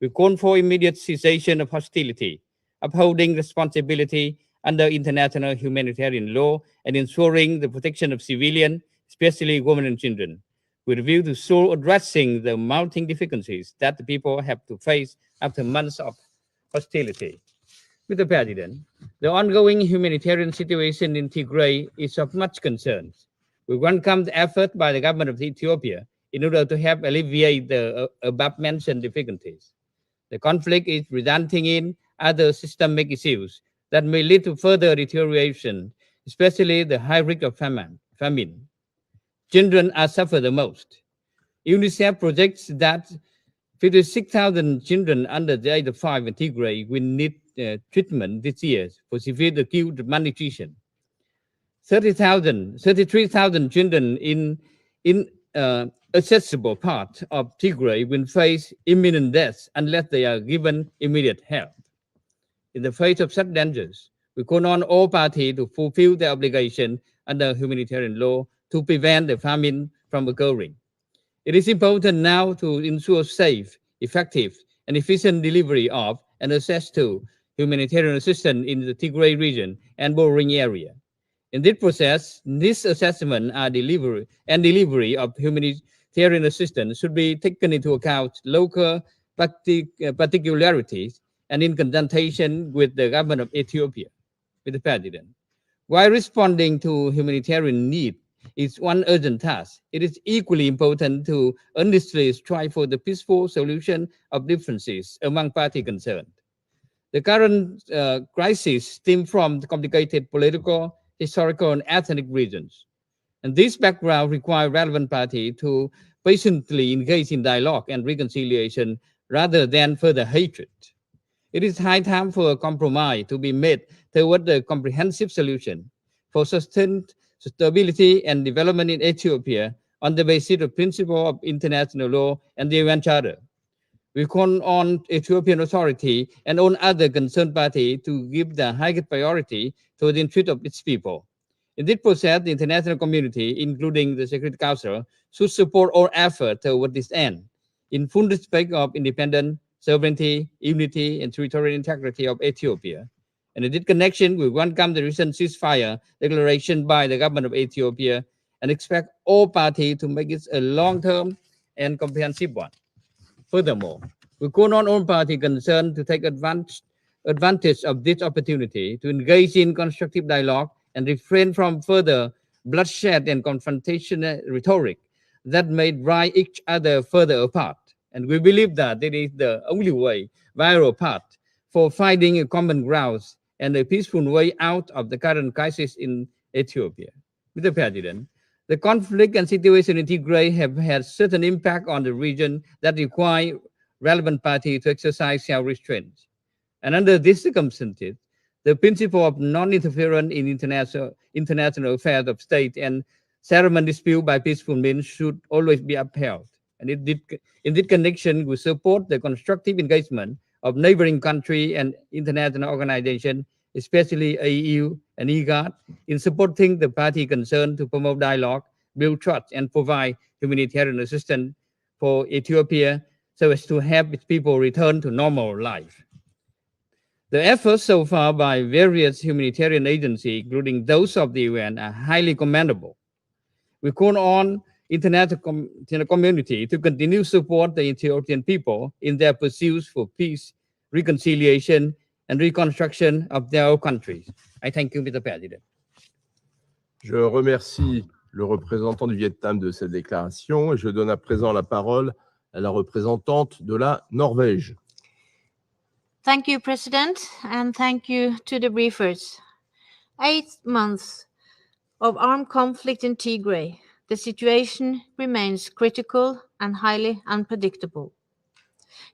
We call for immediate cessation of hostility, upholding responsibility under international humanitarian law, and ensuring the protection of civilians, especially women and children, with a view to so addressing the mounting difficulties that the people have to face after months of hostility. Mr. President, the ongoing humanitarian situation in Tigray is of much concern. We welcome the effort by the government of Ethiopia in order to help alleviate the above-mentioned difficulties. The conflict is resulting in other systemic issues that may lead to further deterioration, especially the high risk of famine. Children are suffer the most. UNICEF projects that 56,000 children under the age of 5 in Tigray will need treatment this year for severe acute malnutrition. 33,000 children in accessible part of Tigray will face imminent death unless they are given immediate help. In the face of such dangers, we call on all parties to fulfill their obligation under humanitarian law to prevent the famine from occurring. It is important now to ensure safe, effective, and efficient delivery of and access to humanitarian assistance in the Tigray region and bordering area. In this process, this assessment and delivery of humanitarian assistance should be taken into account local particularities and in consultation with the government of Ethiopia, with the President. While responding to humanitarian need is one urgent task, it is equally important to earnestly strive for the peaceful solution of differences among parties concerned. The current crisis stems from the complicated political, historical, and ethnic regions. And this background requires relevant parties to patiently engage in dialogue and reconciliation rather than further hatred. It is high time for a compromise to be made toward a comprehensive solution for sustained stability and development in Ethiopia on the basis of principle of international law and the UN Charter. We call on Ethiopian authority and on other concerned parties to give the highest priority to the interest of its people. In this process, the international community, including the Security Council, should support all efforts toward this end, in full respect of independence, sovereignty, unity, and territorial integrity of Ethiopia. And in this connection, we welcome the recent ceasefire declaration by the government of Ethiopia and expect all parties to make it a long-term and comprehensive one. Furthermore, we call on all parties concerned to take advantage of this opportunity to engage in constructive dialogue and refrain from further bloodshed and confrontational rhetoric that may drive each other further apart. And we believe that it is the only way, viable path, for finding a common ground and a peaceful way out of the current crisis in Ethiopia. Mr. President, the conflict and situation in Tigray have had certain impact on the region that require relevant parties to exercise self-restraint. And under these circumstances, the principle of non-interference in international affairs of state and settlement dispute by peaceful means should always be upheld. And in this connection, we support the constructive engagement of neighboring countries and international organizations, especially AU and IGAD, in supporting the party concerned to promote dialogue, build trust, and provide humanitarian assistance for Ethiopia so as to help its people return to normal life. The efforts so far by various humanitarian agencies, including those of the UN, are highly commendable. We call on international community to continue support the Ethiopian people in their pursuits for peace, reconciliation, and reconstruction of their country. I thank you, Mr. President. Je remercie le représentant du Vietnam de cette déclaration et je donne à présent la parole à la représentante de la Norvège. Thank you, President, and thank you to the briefers. 8 months of armed conflict in Tigray, the situation remains critical and highly unpredictable.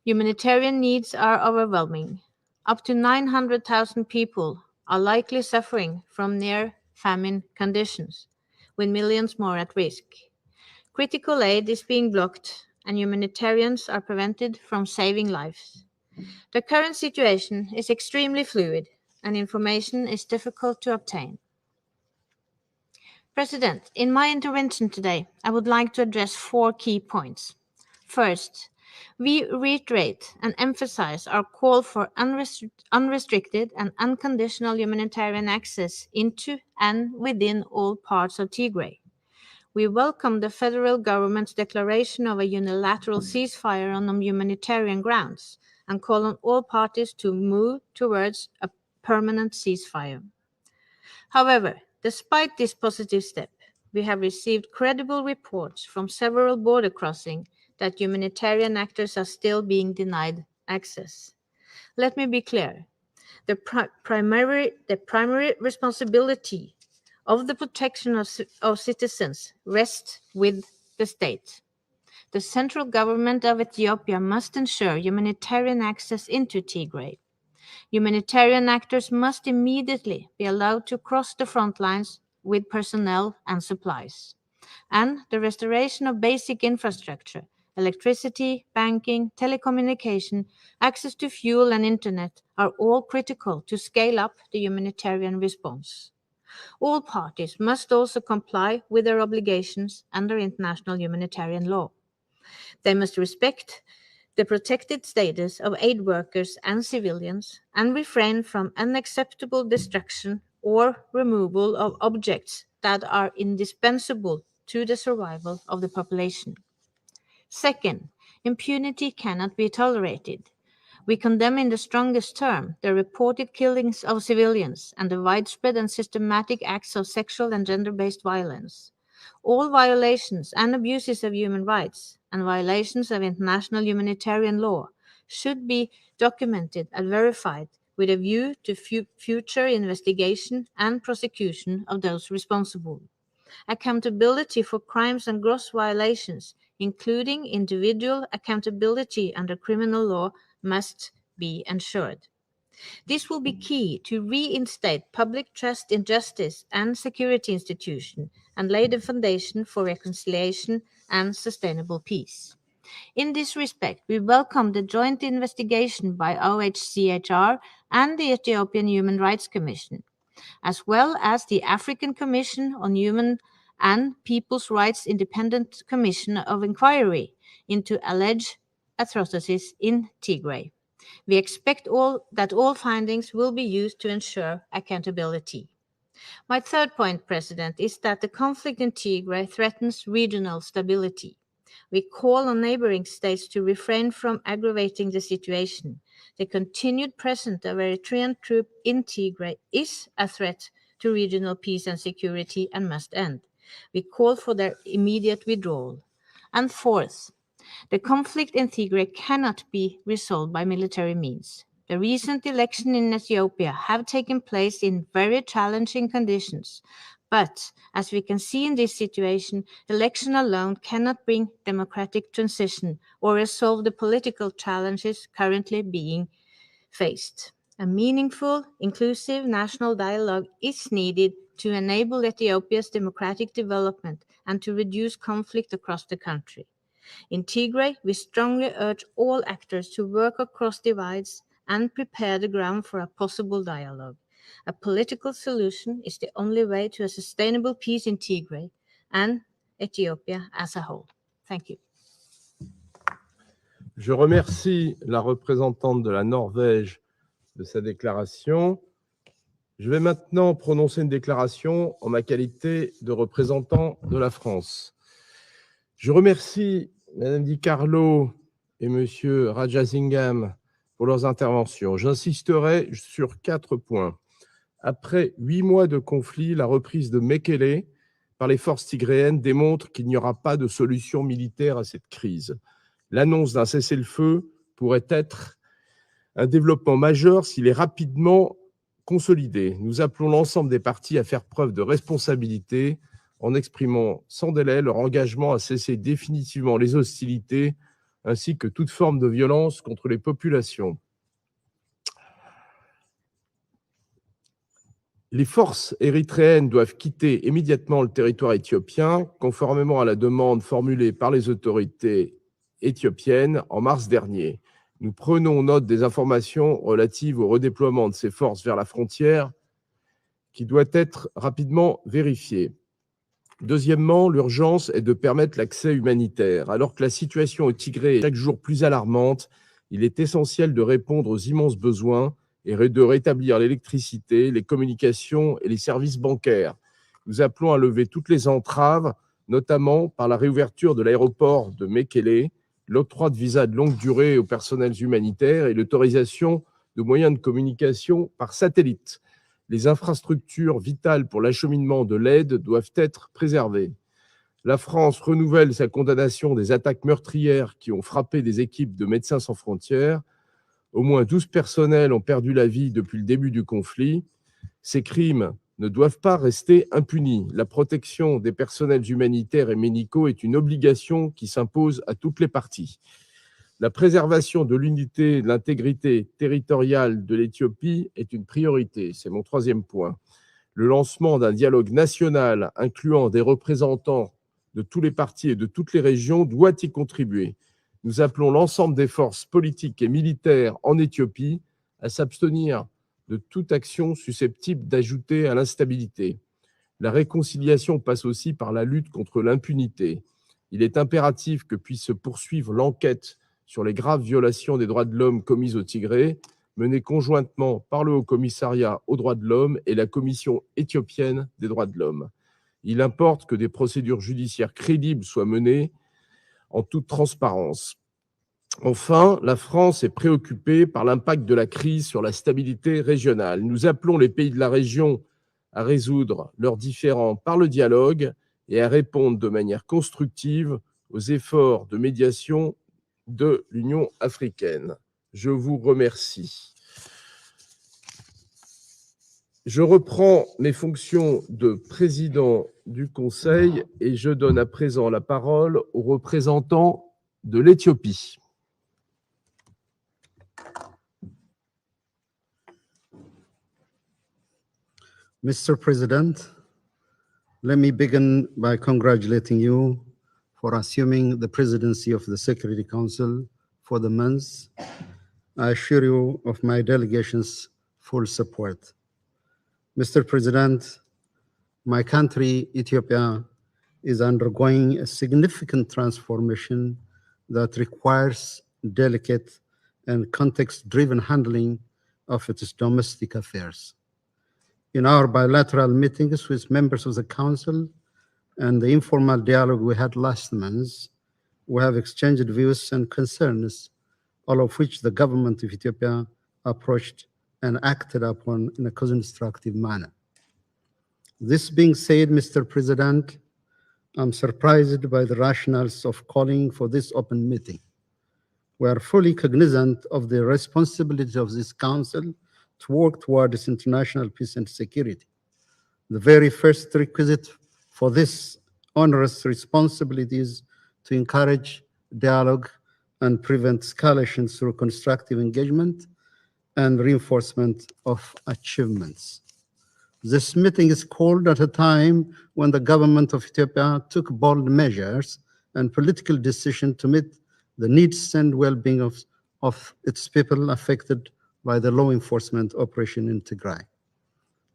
Humanitarian needs are overwhelming. Up to 900,000 people are likely suffering from near famine conditions, with millions more at risk. Critical aid is being blocked, and humanitarians are prevented from saving lives. The current situation is extremely fluid, and information is difficult to obtain. President, in my intervention today, I would like to address 4 key points. First, we reiterate and emphasize our call for unrestricted and unconditional humanitarian access into and within all parts of Tigray. We welcome the federal government's declaration of a unilateral ceasefire on humanitarian grounds and call on all parties to move towards a permanent ceasefire. However, despite this positive step, we have received credible reports from several border crossings that humanitarian actors are still being denied access. Let me be clear. The primary responsibility of the protection of citizens rests with the state. The central government of Ethiopia must ensure humanitarian access into Tigray. Humanitarian actors must immediately be allowed to cross the front lines with personnel and supplies. And the restoration of basic infrastructure, electricity, banking, telecommunication, access to fuel and internet are all critical to scale up the humanitarian response. All parties must also comply with their obligations under international humanitarian law. They must respect the protected status of aid workers and civilians and refrain from unacceptable destruction or removal of objects that are indispensable to the survival of the population. Second, impunity cannot be tolerated. We condemn in the strongest term the reported killings of civilians and the widespread and systematic acts of sexual and gender-based violence. All violations and abuses of human rights and violations of international humanitarian law should be documented and verified with a view to future investigation and prosecution of those responsible. Accountability for crimes and gross violations, including individual accountability under criminal law, must be ensured. This will be key to reinstate public trust in justice and security institutions and lay the foundation for reconciliation and sustainable peace. In this respect, we welcome the joint investigation by OHCHR and the Ethiopian Human Rights Commission, as well as the African Commission on Human and People's Rights Independent Commission of Inquiry into alleged atrocities in Tigray. We expect that all findings will be used to ensure accountability. My third point, President, is that the conflict in Tigray threatens regional stability. We call on neighboring states to refrain from aggravating the situation. The continued presence of Eritrean troops in Tigray is a threat to regional peace and security and must end. We call for their immediate withdrawal. And fourth, the conflict in Tigray cannot be resolved by military means. The recent elections in Ethiopia have taken place in very challenging conditions. But, as we can see in this situation, election alone cannot bring democratic transition or resolve the political challenges currently being faced. A meaningful, inclusive national dialogue is needed to enable Ethiopia's democratic development and to reduce conflict across the country. In Tigray, we strongly urge all actors to work across divides and prepare the ground for a possible dialogue. A political solution is the only way to a sustainable peace in Tigray and Ethiopia as a whole. Thank you. Je remercie la représentante de la Norvège de sa déclaration. Je vais maintenant prononcer une déclaration en ma qualité de représentant de la France. Je remercie Mme Di Carlo et M. Rajasingham pour leurs interventions. J'insisterai sur 4 points. Après 8 mois de conflit, la reprise de Mekele par les forces tigréennes démontre qu'il n'y aura pas de solution militaire à cette crise. L'annonce d'un cessez-le-feu pourrait être un développement majeur s'il est rapidement consolidé. Nous appelons l'ensemble des parties à faire preuve de responsabilité en exprimant sans délai leur engagement à cesser définitivement les hostilités ainsi que toute forme de violence contre les populations. Les forces érythréennes doivent quitter immédiatement le territoire éthiopien, conformément à la demande formulée par les autorités éthiopiennes en mars dernier. Nous prenons note des informations relatives au redéploiement de ces forces vers la frontière, qui doit être rapidement vérifiée. Deuxièmement, l'urgence est de permettre l'accès humanitaire. Alors que la situation au Tigray est chaque jour plus alarmante, il est essentiel de répondre aux immenses besoins et de rétablir l'électricité, les communications et les services bancaires. Nous appelons à lever toutes les entraves, notamment par la réouverture de l'aéroport de Mekele, l'octroi de visas de longue durée aux personnels humanitaires et l'autorisation de moyens de communication par satellite. Les infrastructures vitales pour l'acheminement de l'aide doivent être préservées. La France renouvelle sa condamnation des attaques meurtrières qui ont frappé des équipes de Médecins sans frontières. Au moins 12 personnels ont perdu la vie depuis le début du conflit. Ces crimes ne doivent pas rester impunis. La protection des personnels humanitaires et médicaux est une obligation qui s'impose à toutes les parties. La préservation de l'unité et de l'intégrité territoriale de l'Éthiopie est une priorité. C'est mon 3e point. Le lancement d'un dialogue national incluant des représentants de tous les partis et de toutes les régions doit y contribuer. Nous appelons l'ensemble des forces politiques et militaires en Éthiopie à s'abstenir de toute action susceptible d'ajouter à l'instabilité. La réconciliation passe aussi par la lutte contre l'impunité. Il est impératif que puisse se poursuivre l'enquête sur les graves violations des droits de l'homme commises au Tigray, menées conjointement par le Haut-Commissariat aux droits de l'homme et la Commission éthiopienne des droits de l'homme. Il importe que des procédures judiciaires crédibles soient menées en toute transparence. Enfin, la France est préoccupée par l'impact de la crise sur la stabilité régionale. Nous appelons les pays de la région à résoudre leurs différends par le dialogue et à répondre de manière constructive aux efforts de médiation de l'Union africaine. Je vous remercie. Je reprends mes fonctions de président du Conseil et je donne à présent la parole aux représentants de l'Éthiopie. Mr. President, let me begin by congratulating you for assuming the presidency of the Security Council for the month. I assure you of my delegation's full support. Mr. President, my country, Ethiopia, is undergoing a significant transformation that requires delicate and context-driven handling of its domestic affairs. In our bilateral meetings with members of the Council and the informal dialogue we had last month, we have exchanged views and concerns, all of which the government of Ethiopia approached and acted upon in a constructive manner. This being said, Mr. President, I'm surprised by the rationales of calling for this open meeting. We are fully cognizant of the responsibility of this Council to work towards international peace and security. The very first requisite for this onerous responsibility is to encourage dialogue and prevent escalation through constructive engagement and reinforcement of achievements. This meeting is called at a time when the government of Ethiopia took bold measures and political decisions to meet the needs and well-being of its people affected by the law enforcement operation in Tigray.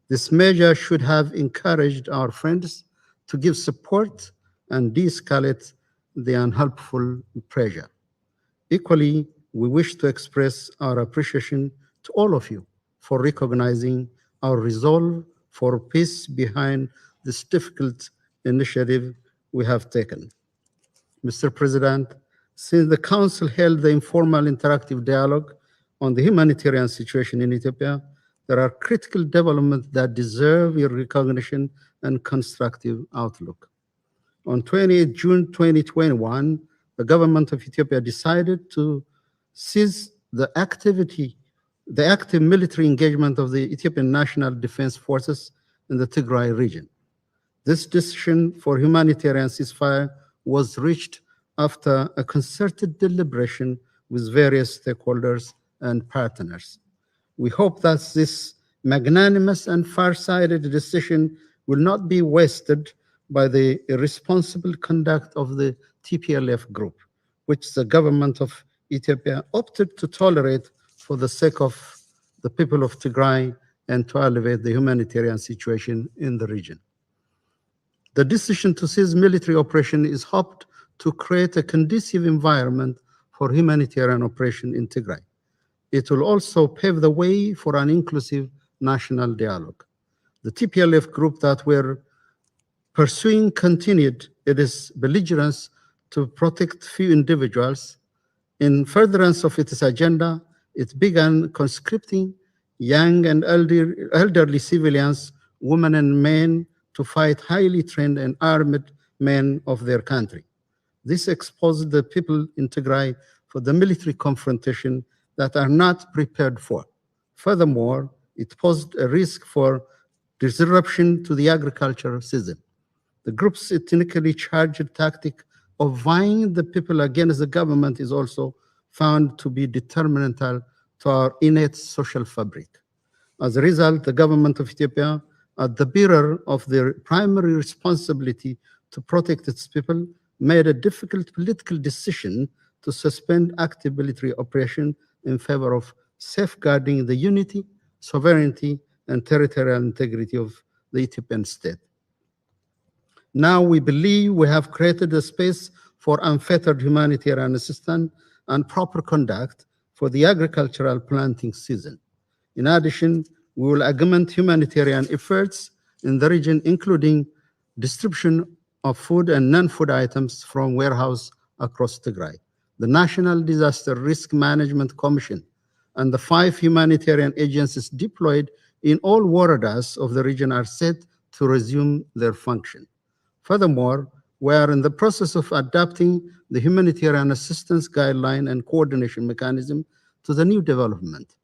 This measure should have encouraged our friends to give support and de-escalate the unhelpful pressure. Equally, we wish to express our appreciation to all of you for recognizing our resolve for peace behind this difficult initiative we have taken. Mr. President, since the Council held the informal interactive dialogue on the humanitarian situation in Ethiopia, there are critical developments that deserve your recognition and constructive outlook. On 28 June 2021, the government of Ethiopia decided to cease the active military engagement of the Ethiopian National Defense Forces in the Tigray region. This decision for humanitarian ceasefire was reached after a concerted deliberation with various stakeholders and partners. We hope that this magnanimous and far-sighted decision will not be wasted by the irresponsible conduct of the TPLF group, which the government of Ethiopia opted to tolerate for the sake of the people of Tigray and to elevate the humanitarian situation in the region. The decision to cease military operation is hoped to create a conducive environment for humanitarian operation in Tigray. It will also pave the way for an inclusive national dialogue. The TPLF group that were pursuing continued its belligerence to protect few individuals. In furtherance of its agenda, it began conscripting young and elderly civilians, women and men, to fight highly trained and armed men of their country. This exposed the people in Tigray for the military confrontation that are not prepared for. Furthermore, it posed a risk for disruption to the agricultural season. The group's ethnically charged tactic of vying the people against the government is also found to be detrimental to our innate social fabric. As a result, the government of Ethiopia, as the bearer of their primary responsibility to protect its people, made a difficult political decision to suspend active military operation in favor of safeguarding the unity, sovereignty, and territorial integrity of the Ethiopian state. Now we believe we have created a space for unfettered humanitarian assistance and proper conduct for the agricultural planting season. In addition, we will augment humanitarian efforts in the region, including distribution of food and non-food items from warehouses across Tigray. The National Disaster Risk Management Commission and the 5 humanitarian agencies deployed in all waradas of the region are set to resume their function. Furthermore, we are in the process of adapting the humanitarian assistance guideline and coordination mechanism to the new development.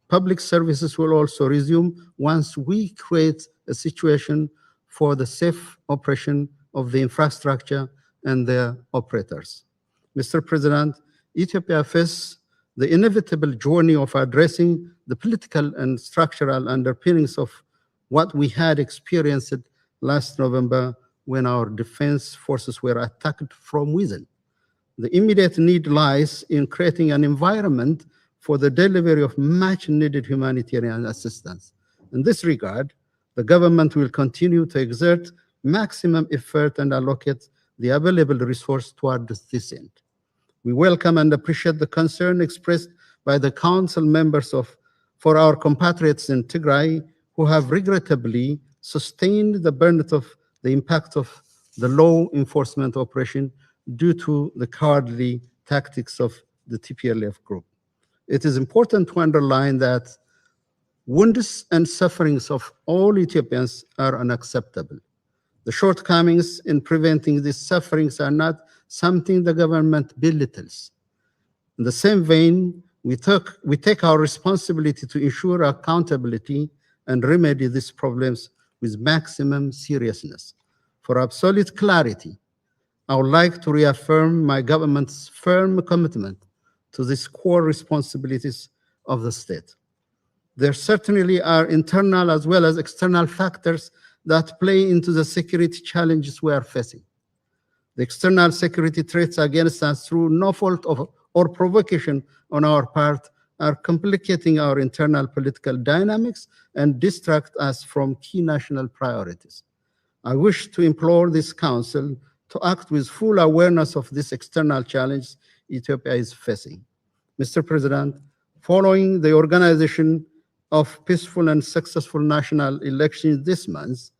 Public services will also resume once we create a situation for the safe operation of the infrastructure and their operators. Mr. President, Ethiopia faces the inevitable journey of addressing the political and structural underpinnings of what we had experienced last November when our defense forces were attacked from within. The immediate need lies in creating an environment for the delivery of much-needed humanitarian assistance. In this regard, the government will continue to exert maximum effort and allocate the available resource toward this end. We welcome and appreciate the concern expressed by the Council members for our compatriots in Tigray who have regrettably sustained the burden of the impact of the law enforcement operation due to the cowardly tactics of the TPLF group. It is important to underline that wounds and sufferings of all Ethiopians are unacceptable. The shortcomings in preventing these sufferings are not something the government belittles. In the same vein, we take our responsibility to ensure accountability and remedy these problems with maximum seriousness. For absolute clarity, I would like to reaffirm my government's firm commitment to these core responsibilities of the state. There certainly are internal as well as external factors that play into the security challenges we are facing. The external security threats against us through no fault or provocation on our part are complicating our internal political dynamics and distract us from key national priorities. I wish to implore this Council to act with full awareness of this external challenge Ethiopia is facing. Mr. President, following the organization of peaceful and successful national elections this month,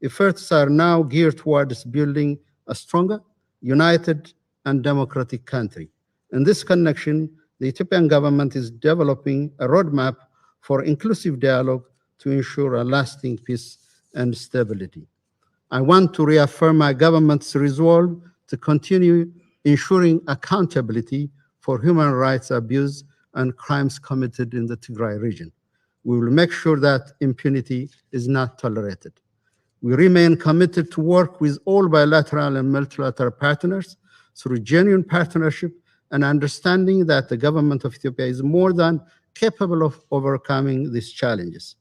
efforts are now geared towards building a stronger, united, and democratic country. In this connection, the Ethiopian government is developing a roadmap for inclusive dialogue to ensure a lasting peace and stability. I want to reaffirm my government's resolve to continue ensuring accountability for human rights abuse and crimes committed in the Tigray region. We will make sure that impunity is not tolerated. We remain committed to work with all bilateral and multilateral partners through genuine partnership and understanding that the government of Ethiopia is more than capable of overcoming these challenges.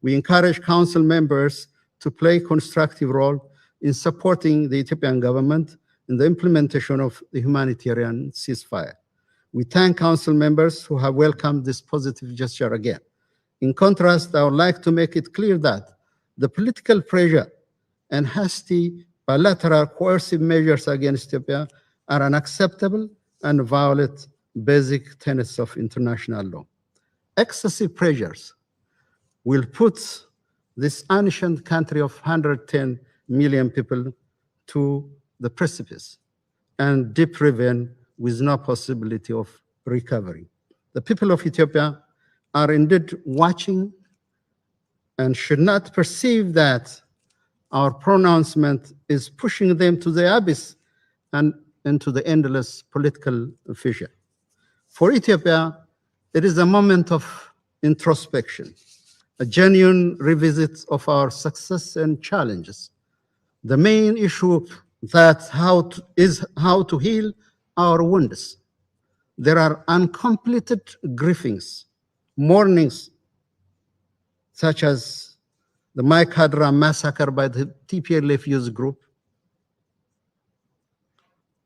We encourage council members to play a constructive role in supporting the Ethiopian government in the implementation of the humanitarian ceasefire. We thank council members who have welcomed this positive gesture again. In contrast, I would like to make it clear that the political pressure and hasty bilateral coercive measures against Ethiopia are unacceptable and violate basic tenets of international law. Excessive pressures will put this ancient country of 110 million people to the precipice and deep ravine with no possibility of recovery. The people of Ethiopia are indeed watching and should not perceive that our pronouncement is pushing them to the abyss and into the endless political fissure. For Ethiopia, it is a moment of introspection, a genuine revisit of our success and challenges. The main issue is how to heal our wounds. There are uncompleted grievings, mournings, such as the Maikadra massacre by the TPLF youth group,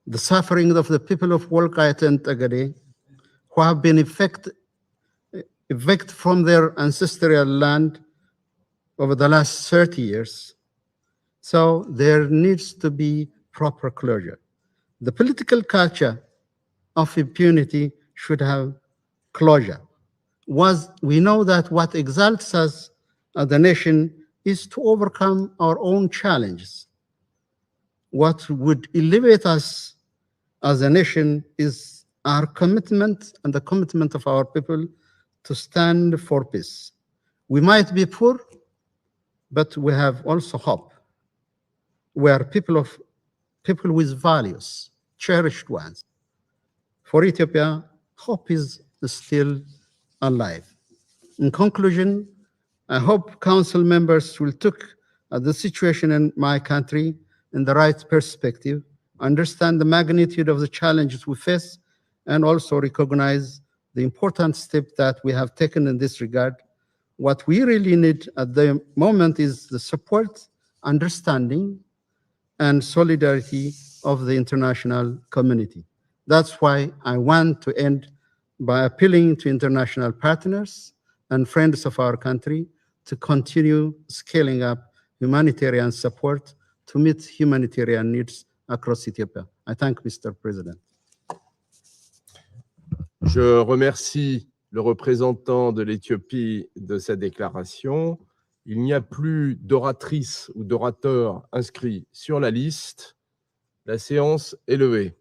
the suffering of the people of Wolkayet and Tagade, who have been evicted from their ancestral land over the last 30 years. So there needs to be proper closure. The political culture of impunity should have closure. We know that what exalts us as a nation is to overcome our own challenges. What would elevate us as a nation is our commitment and the commitment of our people to stand for peace. We might be poor, but we have also hope. We are people with values, cherished ones. For Ethiopia, hope is still alive. In conclusion, I hope council members will take the situation in my country in the right perspective, understand the magnitude of the challenges we face, and also recognize the important step that we have taken in this regard. What we really need at the moment is the support, understanding, and solidarity of the international community. That's why I want to end by appealing to international partners and friends of our country to continue scaling up humanitarian support to meet humanitarian needs across Ethiopia. I thank Mr. President. Je remercie le représentant de l'Éthiopie de cette déclaration. Il n'y a plus d'oratrices ou d'orateurs inscrits sur la liste. La séance est levée.